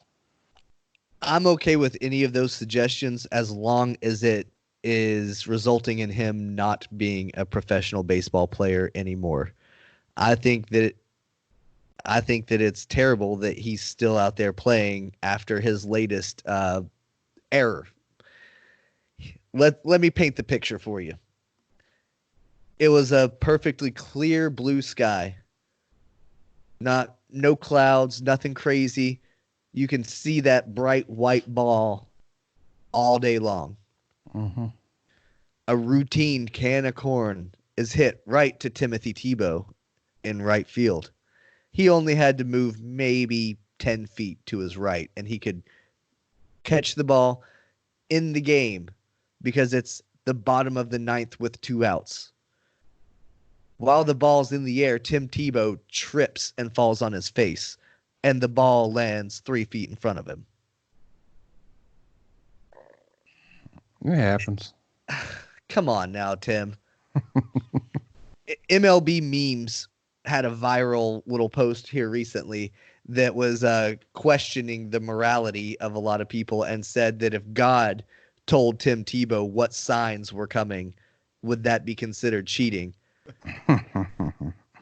I'm okay with any of those suggestions as long as it is resulting in him not being a professional baseball player anymore. I think that it's terrible that he's still out there playing after his latest error. Let me paint the picture for you. It was a perfectly clear blue sky. No clouds, nothing crazy. You can see that bright white ball all day long. Mm-hmm. A routine can of corn is hit right to Timothy Tebow in right field. He only had to move maybe 10 feet to his right, and he could catch the ball in the game because it's the bottom of the ninth with 2 outs. While the ball's in the air, Tim Tebow trips and falls on his face, and the ball lands 3 feet in front of him. It happens. Come on now, Tim. MLB memes had a viral little post here recently that was questioning the morality of a lot of people and said that if God told Tim Tebow what signs were coming, would that be considered cheating?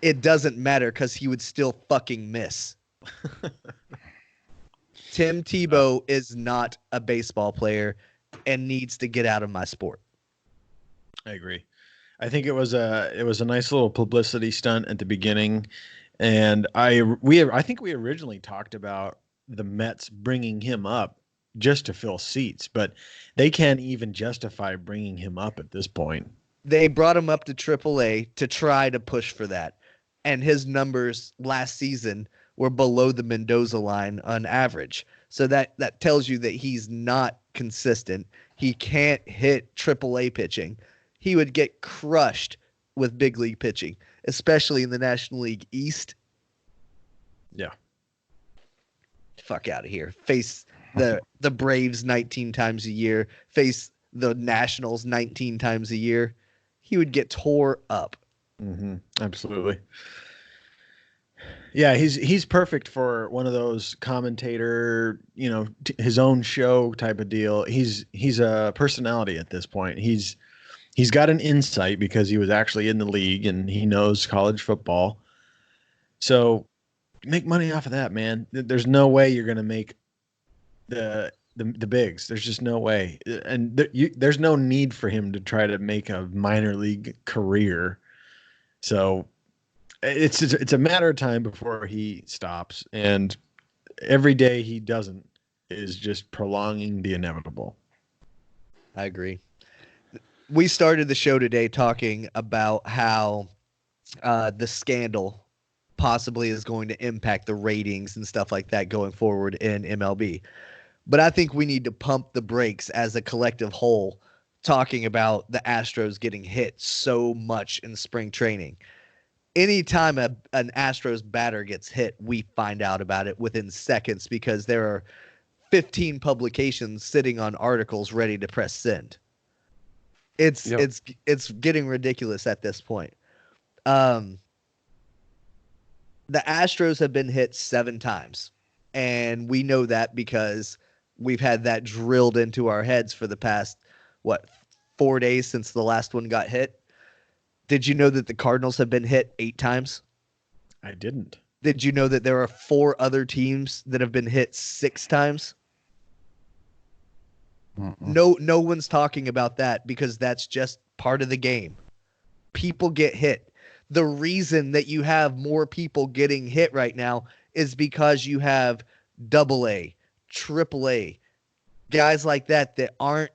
It doesn't matter because he would still fucking miss. Tim Tebow is not a baseball player and needs to get out of my sport. I agree. I think it was a nice little publicity stunt at the beginning, and I think we originally talked about the Mets bringing him up just to fill seats, but they can't even justify bringing him up at this point. They brought him up to AAA to try to push for that, and his numbers last season were below the Mendoza line on average. So that tells you that he's not consistent. He can't hit AAA pitching. He would get crushed with big league pitching, especially in the National League East. Yeah. Fuck out of here. Face the Braves 19 times a year. Face the Nationals 19 times a year. He would get tore up. Mm-hmm. Absolutely. Yeah, he's perfect for one of those commentator, his own show type of deal. He's a personality at this point. He's got an insight because he was actually in the league and he knows college football. So make money off of that, man. There's no way you're going to make the bigs. There's just no way. And there's no need for him to try to make a minor league career. So it's a matter of time before he stops. And every day he doesn't is just prolonging the inevitable. I agree. We started the show today talking about how the scandal possibly is going to impact the ratings and stuff like that going forward in MLB. But I think we need to pump the brakes as a collective whole, talking about the Astros getting hit so much in spring training. Anytime an Astros batter gets hit, we find out about it within seconds because there are 15 publications sitting on articles ready to press send. It's getting ridiculous at this point. The Astros have been hit 7 times, and we know that because we've had that drilled into our heads for the past 4 days since the last one got hit. Did you know that the Cardinals have been hit 8 times? I didn't. Did you know that there are 4 other teams that have been hit 6 times? No one's talking about that because that's just part of the game. People get hit. The reason that you have more people getting hit right now is because you have AA, AAA, guys like that aren't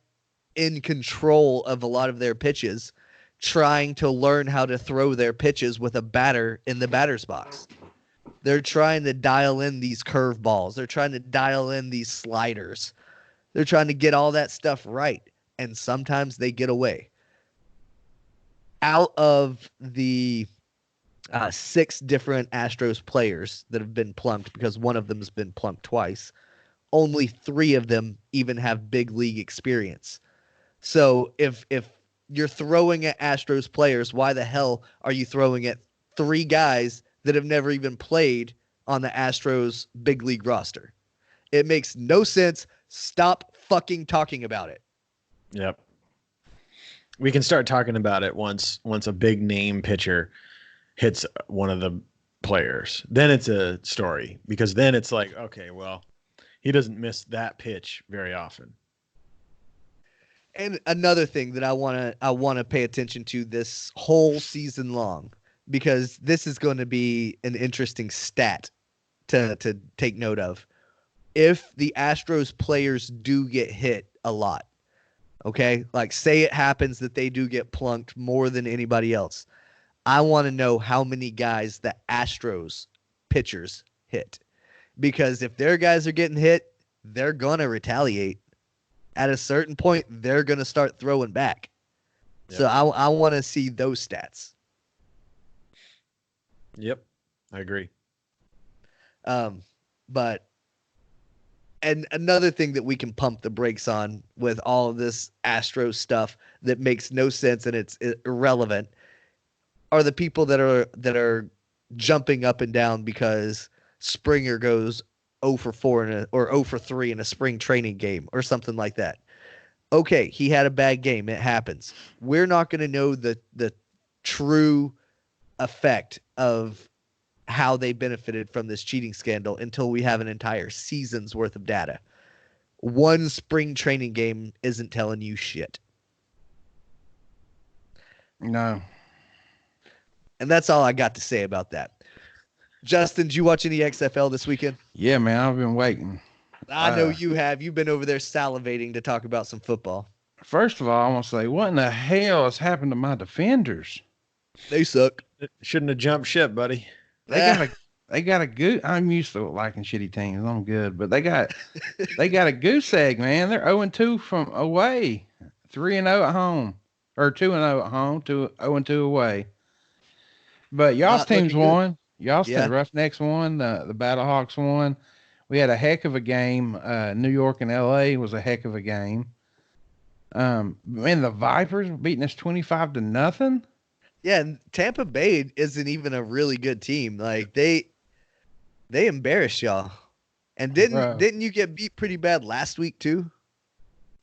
in control of a lot of their pitches, trying to learn how to throw their pitches with a batter in the batter's box. They're trying to dial in these curveballs. They're trying to dial in these sliders. They're trying to get all that stuff right, and sometimes they get away. Out of the 6 different Astros players that have been plunked, because one of them has been plunked twice, only 3 of them even have big league experience. So if you're throwing at Astros players, why the hell are you throwing at 3 guys that have never even played on the Astros big league roster? It makes no sense. Stop fucking talking about it. Yep. We can start talking about it once a big name pitcher hits one of the players. Then it's a story, because then it's like, okay, well, he doesn't miss that pitch very often. And another thing that I want to pay attention to this whole season long, because this is going to be an interesting stat to take note of. If the Astros players do get hit a lot, okay, like say it happens that they do get plunked more than anybody else, I want to know how many guys the Astros pitchers hit. Because if their guys are getting hit, they're going to retaliate. At a certain point, they're going to start throwing back. Yep. So I want to see those stats. Yep, I agree. But and another thing that we can pump the brakes on with all of this Astros stuff that makes no sense and it's irrelevant are the people that are jumping up and down because Springer goes 0 for 4 or 0 for 3 in a spring training game or something like that. Okay, he had a bad game. It happens. We're not going to know the true effect of how they benefited from this cheating scandal until we have an entire season's worth of data. One spring training game isn't telling you shit. No. And that's all I got to say about that. Justin, did you watch any XFL this weekend? Yeah, man, I've been waiting. I know you have. You've been over there salivating to talk about some football. First of all, I want to say, what in the hell has happened to my defenders? They suck. Shouldn't have jumped ship, buddy. They got a goose. I'm used to liking shitty teams. I'm good, but they got a goose egg, man. They're 0-2 from away, 3-0 at home, or 2-0 at home, 0-2 away. But y'all's teams won. Y'all's the Roughnecks won. The Battlehawks won. We had a heck of a game. New York and LA was a heck of a game. Man, the Vipers beating us 25-0. Yeah, and Tampa Bay isn't even a really good team. Like they embarrassed y'all. And didn't you get beat pretty bad last week too?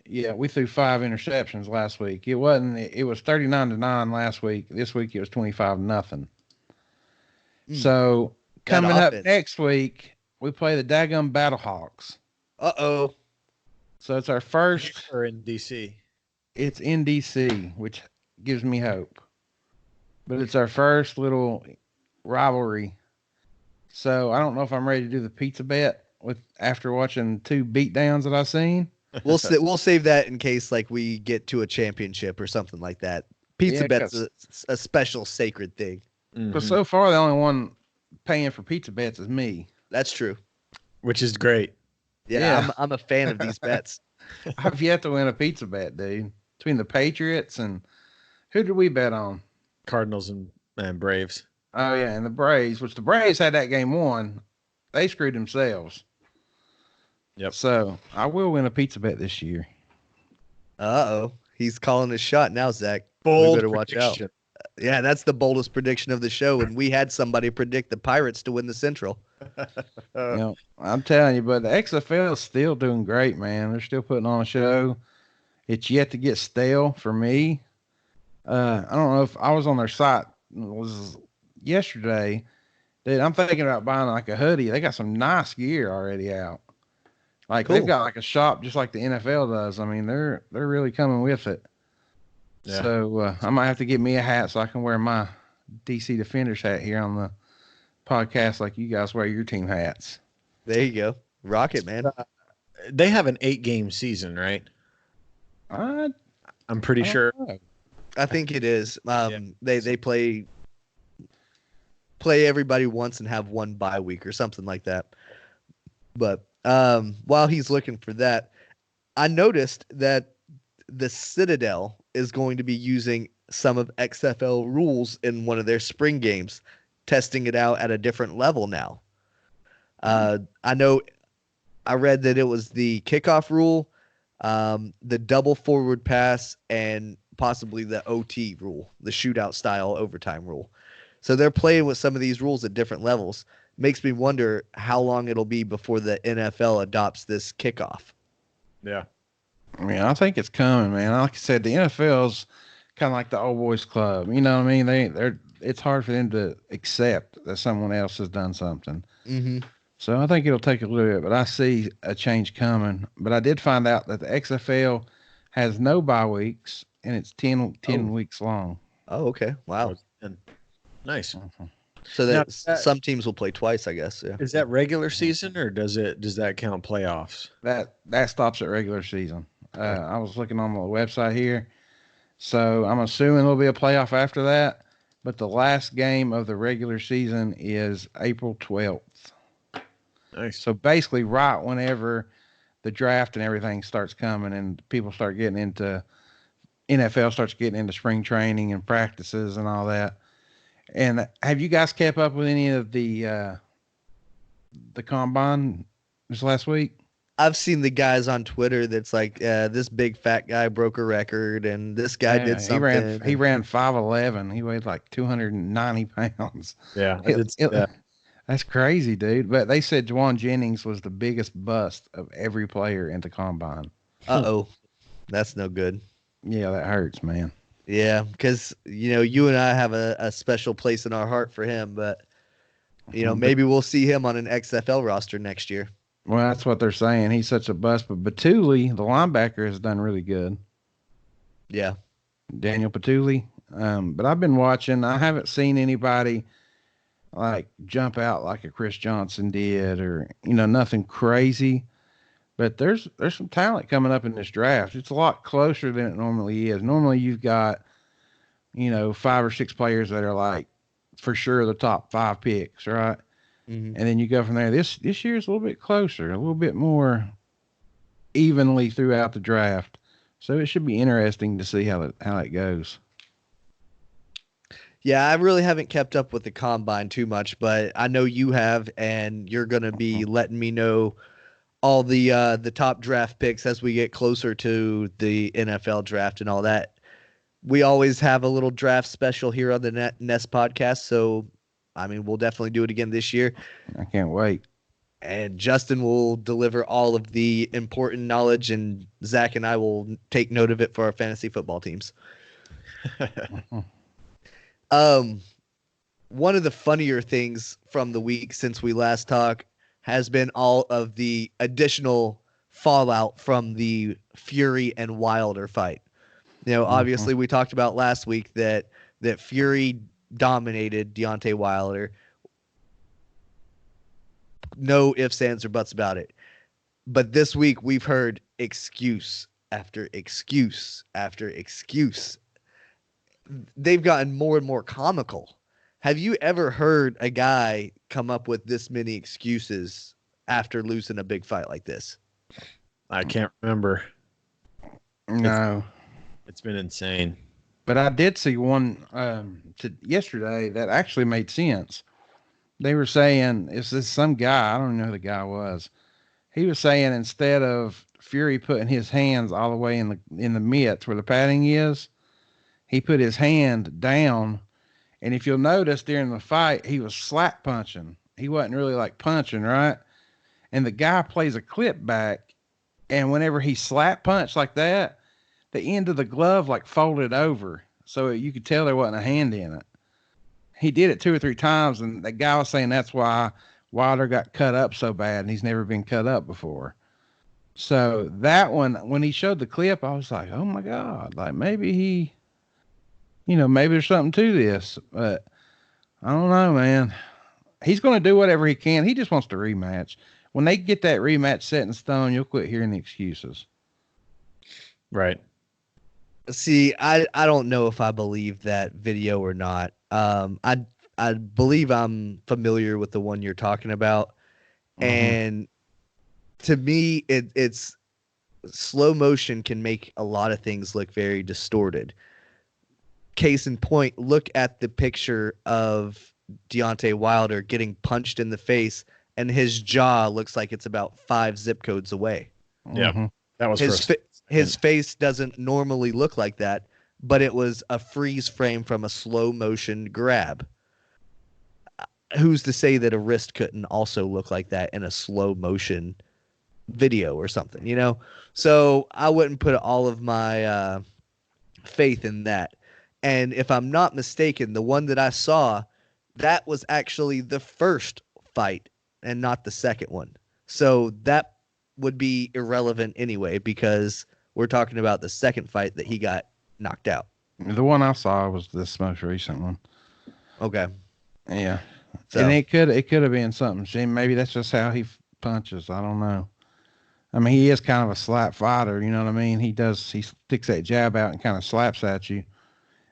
Yeah, we threw 5 interceptions last week. It was 39-9 last week. This week it was 25-0. So coming up next week, we play the daggum Battlehawks. Uh-oh. So it's our first. Or in DC. It's in DC, which gives me hope. But it's our first little rivalry. So I don't know if I'm ready to do the pizza bet after watching 2 beatdowns that I've seen. We'll save that in case like we get to a championship or something like that. Pizza bet's a special sacred thing. But so far, the only one paying for pizza bets is me. That's true. which is great. Yeah, Yeah. I'm a fan of these bets. I've yet to win a pizza bet, dude. Between the Patriots and who did we bet on? Cardinals and Braves. Oh yeah, and the Braves, which the Braves had that game won. They screwed themselves. Yep. So I will win a pizza bet this year. Uh-oh. He's calling his shot now, Zach. Bold We better watch out. prediction. Yeah, that's the boldest prediction of the show, and we had somebody predict the Pirates to win the Central. You know, I'm telling you, but the XFL is still doing great, man. They're still putting on a show. It's yet to get stale for me. I don't know if I was on their site. It was yesterday. Dude, I'm thinking about buying like a hoodie. They got some nice gear already out. Like Cool. they've got like a shop just like the NFL does. I mean, they're really coming with it. Yeah. So I might have to get me a hat so I can wear my DC Defenders hat here on the podcast, like you guys wear your team hats. There you go. Rock it, man. They have an 8-game season, right? I I'm pretty don't sure. know. I think it is. They play everybody once and have one bye week or something like that. But while he's looking for that, I noticed that the Citadel is going to be using some of XFL rules in one of their spring games, testing it out at a different level now. I know I read that it was the kickoff rule, the double forward pass, and possibly the OT rule, the shootout style overtime rule. So they're playing with some of these rules at different levels. Makes me wonder how long it'll be before the NFL adopts this kickoff. Yeah. I mean, I think it's coming, man. Like I said, the NFL's kind of like the old boys club. You know what I mean? It's hard for them to accept that someone else has done something. Mm-hmm. So I think it'll take a little bit, but I see a change coming. But I did find out that the XFL has no bye weeks, and it's 10 weeks long. Oh, okay. Wow. Nice. So that some teams will play twice, I guess. Yeah. Is that regular season or does that count playoffs? That stops at regular season. I was looking on the website here. So I'm assuming there'll be a playoff after that. But the last game of the regular season is April 12th. Nice. So basically right whenever the draft and everything starts coming and people start getting into NFL starts getting into spring training and practices and all that. And have you guys kept up with any of the combine this last week? I've seen the guys on Twitter that's like, this big fat guy broke a record and this guy did something. He ran 5'11". He weighed like 290 pounds. Yeah. That's crazy, dude. But they said Juwan Jennings was the biggest bust of every player in the combine. Uh-oh. That's no good. Yeah, that hurts, man. Yeah, because, you and I have a special place in our heart for him, but, maybe we'll see him on an XFL roster next year. Well, that's what they're saying. He's such a bust. But Batuli, the linebacker, has done really good. Yeah. Daniel Batuli. But I've been watching. I haven't seen anybody like jump out like a Chris Johnson did or, nothing crazy. But there's some talent coming up in this draft. It's a lot closer than it normally is. Normally you've got, 5 or 6 players that are like for sure the top 5 picks, right? Mm-hmm. And then you go from there. This year is a little bit closer, a little bit more evenly throughout the draft. So it should be interesting to see how it goes. Yeah, I really haven't kept up with the combine too much, but I know you have, and you're going to be letting me know all the top draft picks as we get closer to the NFL draft and all that. We always have a little draft special here on the Nest podcast, so we'll definitely do it again this year. I can't wait. And Justin will deliver all of the important knowledge, and Zach and I will take note of it for our fantasy football teams. One of the funnier things from the week since we last talked has been all of the additional fallout from the Fury and Wilder fight. Obviously we talked about last week that Fury dominated Deontay Wilder. No ifs, ands, or buts about it. But this week we've heard excuse after excuse after excuse. They've gotten more and more comical. Have you ever heard a guy come up with this many excuses after losing a big fight like this? I can't remember. No. It's been insane. But I did see one yesterday that actually made sense. They were saying, is this some guy? I don't know who the guy was. He was saying instead of Fury putting his hands all the way in the mitts where the padding is, he put his hand down. And if you'll notice during the fight, he was slap punching. He wasn't really like punching, right? And the guy plays a clip back, and whenever he slap punched like that, the end of the glove like folded over, so you could tell there wasn't a hand in it. He did it 2 or 3 times, and the guy was saying that's why Wilder got cut up so bad, and he's never been cut up before. So that one, when he showed the clip, I was like, oh my God, like maybe maybe there's something to this, but I don't know, man. He's going to do whatever he can. He just wants to rematch. When they get that rematch set in stone, you'll quit hearing the excuses. Right. See, I don't know if I believe that video or not. I believe I'm familiar with the one you're talking about. Mhm. And to me, it's slow motion can make a lot of things look very distorted. Case in point, look at the picture of Deontay Wilder getting punched in the face, and his jaw looks like it's about 5 zip codes away. Yeah. Mhm. That was His face doesn't normally look like that, but it was a freeze frame from a slow motion grab. Who's to say that a wrist couldn't also look like that in a slow motion video or something, you know? So I wouldn't put all of my faith in that. And if I'm not mistaken, the one that I saw, that was actually the first fight and not the second one. So that would be irrelevant anyway, because we're talking about the second fight that he got knocked out. The one I saw was this most recent one. Okay. Yeah. So, And it could have been something. See, maybe that's just how he punches. I don't know. I mean, he is kind of a slap fighter. You know what I mean? He sticks that jab out and kind of slaps at you,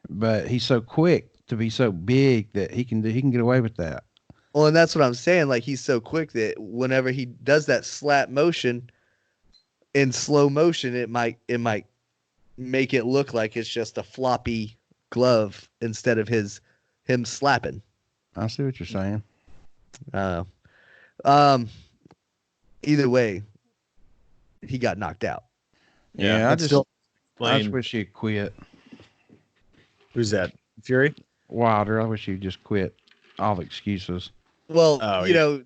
but he's so quick to be so big that he can get away with that. well, and that's what I'm saying. Like, he's so quick that whenever he does that slap motion in slow motion, it might make it look like it's just a floppy glove instead of him slapping. I see what you're saying. Either way, he got knocked out. Yeah, I just explain. wish he'd quit. Who's that? Fury? Wilder, I wish he'd just quit all the excuses. Well, Oh, you know,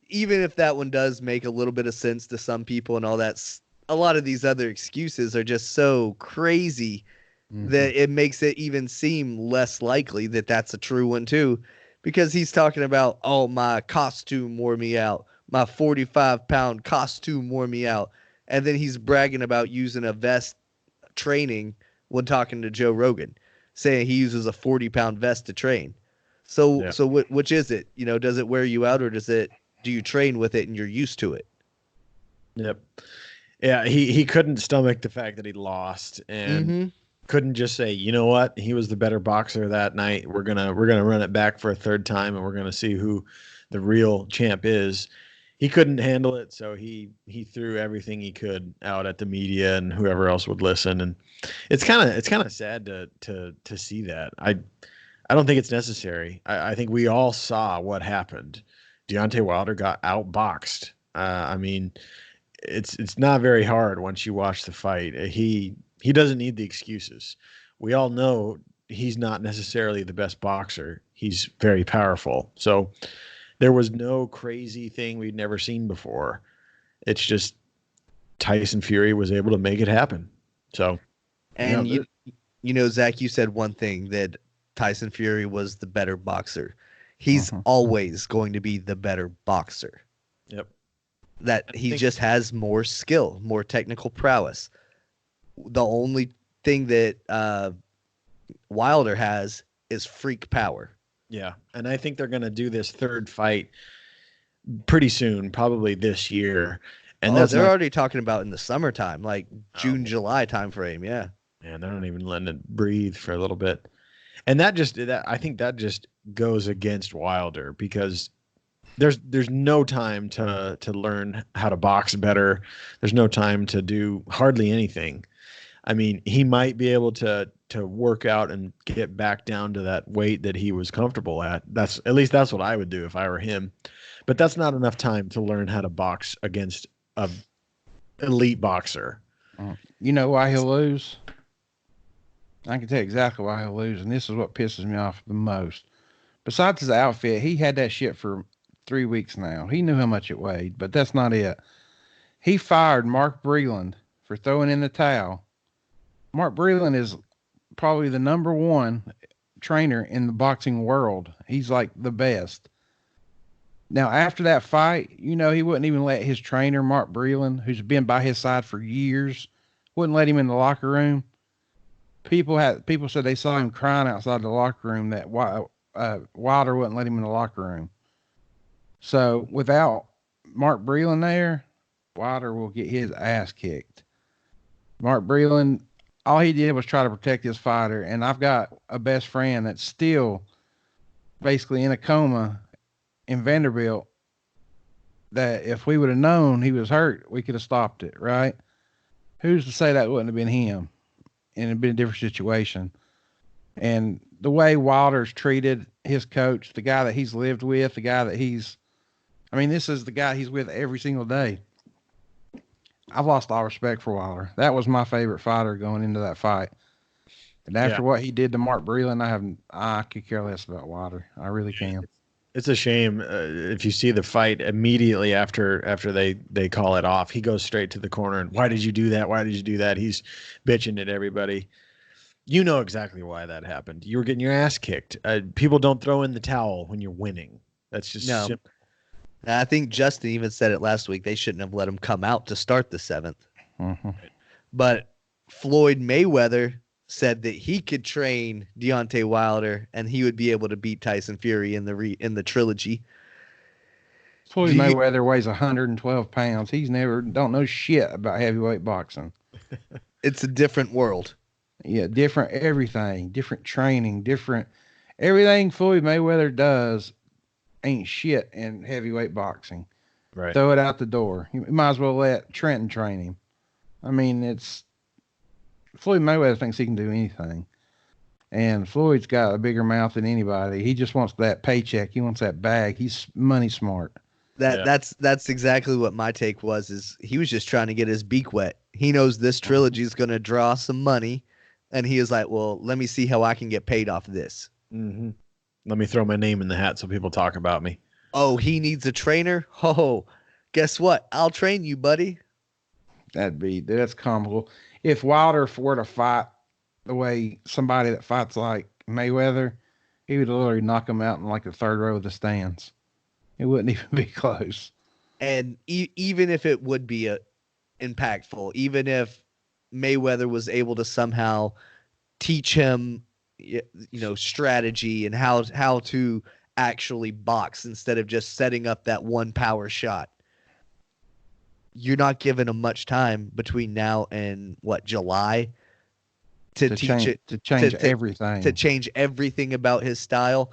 even if that one does make a little bit of sense to some people and all that, a lot of these other excuses are just so crazy that it makes it even seem less likely that that's a true one too, because he's talking about, oh, my costume wore me out. My 45-pound costume wore me out. And then he's bragging about using a vest training when talking to Joe Rogan, saying he uses a 40-pound vest to train. So which is it? You know, does it wear you out, or do you train with it and you're used to it? Yep. Yeah, he couldn't stomach the fact that he lost, and couldn't just say, you know what, he was the better boxer that night. We're gonna run it back for a third time, and we're gonna see who the real champ is. He couldn't handle it, so he threw everything he could out at the media and whoever else would listen. And it's kind of sad to see that. I don't think it's necessary. I think we all saw what happened. Deontay Wilder got outboxed. I mean, it's not very hard once you watch the fight. He doesn't need the excuses. We all know he's not necessarily the best boxer. He's very powerful. So there was no crazy thing we'd never seen before. It's just Tyson Fury was able to make it happen. So, and you know, Zach, you said one thing, that Tyson Fury was the better boxer. He's always going to be the better boxer. Yep. That he just has more skill, more technical prowess. The only thing that Wilder has is freak power. Yeah, and I think they're going to do this third fight pretty soon, probably this year. And they're already talking about in the summertime, like June, July timeframe. Yeah. Man, they're not even letting it breathe for a little bit. And I think that just goes against Wilder because there's no time to learn how to box better. There's no time to do hardly anything. I mean, he might be able to work out and get back down to that weight that he was comfortable at. That's at least that's what I would do if I were him. But that's not enough time to learn how to box against a elite boxer. You know why he'll lose? I can tell you exactly why he'll lose, and this is what pisses me off the most. Besides his outfit, he had that shit for 3 weeks now. He knew how much it weighed, but that's not it. He fired Mark Breland for throwing in the towel. Mark Breland is probably the number one trainer in the boxing world. He's like the best. Now, after that fight, he wouldn't even let his trainer, Mark Breland, who's been by his side for years, wouldn't let him in the locker room. People said they saw him crying outside the locker room that Wilder wouldn't let him in the locker room. So without Mark Breland there, Wilder will get his ass kicked. Mark Breland, all he did was try to protect his fighter, and I've got a best friend that's still basically in a coma in Vanderbilt that if we would have known he was hurt, we could have stopped it, right? Who's to say that wouldn't have been him? And it'd been a different situation. And the way Wilder's treated his coach, the guy that he's lived with, the guy that this is the guy he's with every single day. I've lost all respect for Wilder. That was my favorite fighter going into that fight. And after what he did to Mark Breland, I could care less about Wilder. I really can. It's a shame if you see the fight immediately after they call it off. He goes straight to the corner and why did you do that? Why did you do that? He's bitching at everybody. You know exactly why that happened. You were getting your ass kicked. People don't throw in the towel when you're winning. That's just simple. I think Justin even said it last week. They shouldn't have let him come out to start the 7th. Mm-hmm. But Floyd Mayweather said that he could train Deontay Wilder and he would be able to beat Tyson Fury in the trilogy. Floyd Mayweather weighs 112 pounds. Don't know shit about heavyweight boxing. It's a different world. Yeah, different everything, different training, different everything Floyd Mayweather does ain't shit in heavyweight boxing. Right. Throw it out the door. You might as well let Trenton train him. I mean, Floyd Mayweather thinks he can do anything. And Floyd's got a bigger mouth than anybody. He just wants that paycheck. He wants that bag. He's money smart. That's exactly what my take was, is he was just trying to get his beak wet. He knows this trilogy is going to draw some money. And he is like, well, let me see how I can get paid off this. Mm-hmm. Let me throw my name in the hat so people talk about me. Oh, he needs a trainer? Oh, guess what? I'll train you, buddy. That's comical. If Wilder were to fight the way somebody that fights like Mayweather, he would literally knock him out in like the 3rd row of the stands. It wouldn't even be close. And even if it would be impactful, even if Mayweather was able to somehow teach him, strategy and how to actually box instead of just setting up that one power shot, you're not giving him much time between now and July to change everything, to change everything about his style,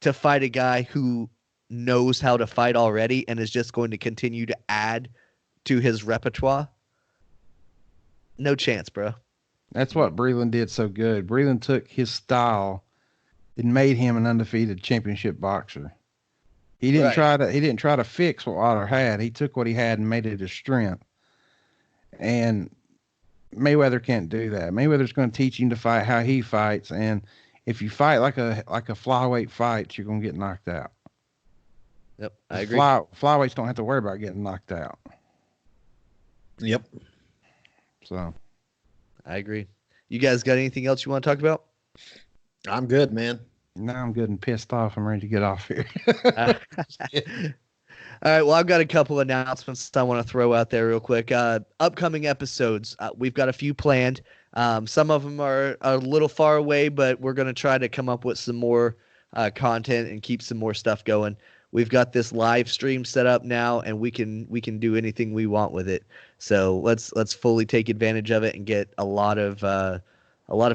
to fight a guy who knows how to fight already and is just going to continue to add to his repertoire. No chance, bro. That's what Breland did so good. Breland took his style and made him an undefeated championship boxer. He didn't try to fix what Wilder had. He took what he had and made it his strength. And Mayweather can't do that. Mayweather's going to teach him to fight how he fights, and if you fight like a flyweight fight, you're going to get knocked out. Yep, I agree. Flyweights don't have to worry about getting knocked out. Yep. So, I agree. You guys got anything else you want to talk about? I'm good, man. Now I'm good and pissed off. I'm ready to get off here. All right. Well, I've got a couple announcements I want to throw out there real quick. Upcoming episodes. We've got a few planned. Some of them are a little far away, but we're going to try to come up with some more content and keep some more stuff going. We've got this live stream set up now, and we can do anything we want with it. So let's fully take advantage of it and get a lot of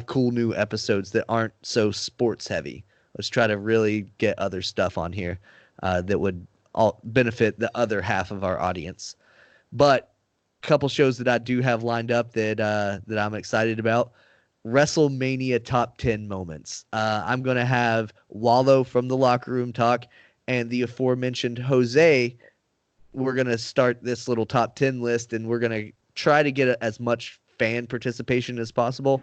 cool new episodes that aren't so sports heavy. Let's try to really get other stuff on here that would all benefit the other half of our audience. But a couple shows that I do have lined up that I'm excited about. WrestleMania top 10 moments. I'm going to have Wallow from the Locker Room Talk and the aforementioned Jose. We're going to start this little top 10 list, and we're going to try to get as much fan participation as possible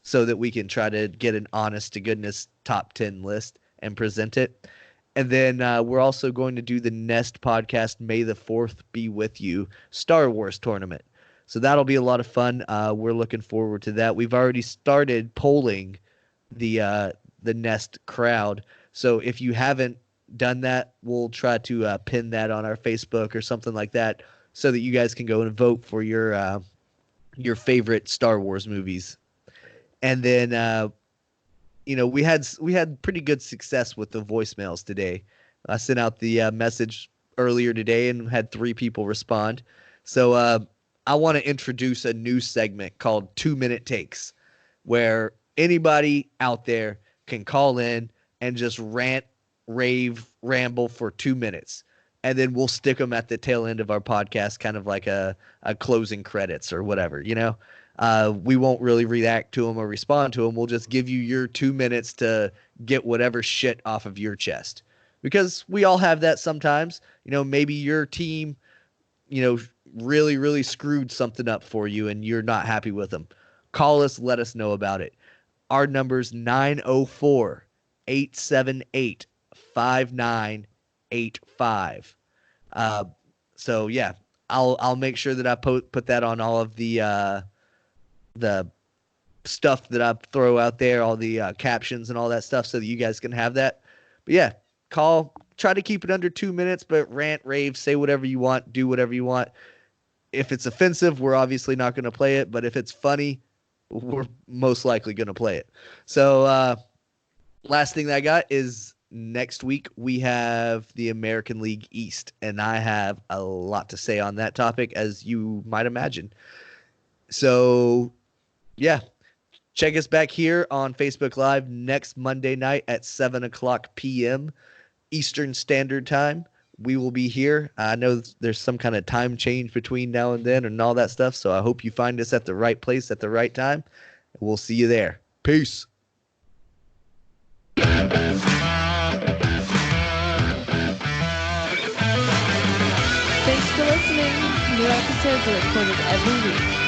so that we can try to get an honest to goodness top 10 list and present it. And then we're also going to do the Nest podcast, May the 4th Be With You Star Wars tournament. So that'll be a lot of fun. We're looking forward to that. We've already started polling the Nest crowd. So if you haven't done that, we'll try to pin that on our Facebook or something like that so that you guys can go and vote for your favorite Star Wars movies. And then we had pretty good success with the voicemails today. I sent out the message earlier today and had 3 people respond. So I want to introduce a new segment called 2-Minute Takes, where anybody out there can call in and just rant, rave, ramble for 2 minutes. And then we'll stick them at the tail end of our podcast, kind of like a closing credits or whatever, We won't really react to them or respond to them. We'll just give you your 2 minutes to get whatever shit off of your chest. Because we all have that sometimes. Maybe your team, really, really screwed something up for you and you're not happy with them. Call us, let us know about it. Our number's 904-878-5985. So yeah, I'll make sure that I put that on all of the stuff that I throw out there, all the captions and all that stuff, so that you guys can have that. But yeah, call, try to keep it under 2 minutes, but rant, rave, say whatever you want, do whatever you want. If it's offensive, we're obviously not going to play it, but if it's funny, we're most likely going to play it. So last thing that I got is next week we have the American League East, and I have a lot to say on that topic, as you might imagine. So yeah, check us back here on Facebook Live next Monday night at 7:00 p.m. Eastern Standard Time. We will be here. I know there's some kind of time change between now and then and all that stuff, so I hope you find us at the right place at the right time. We'll see you there. Peace. Thanks for listening. New episodes are recorded every week.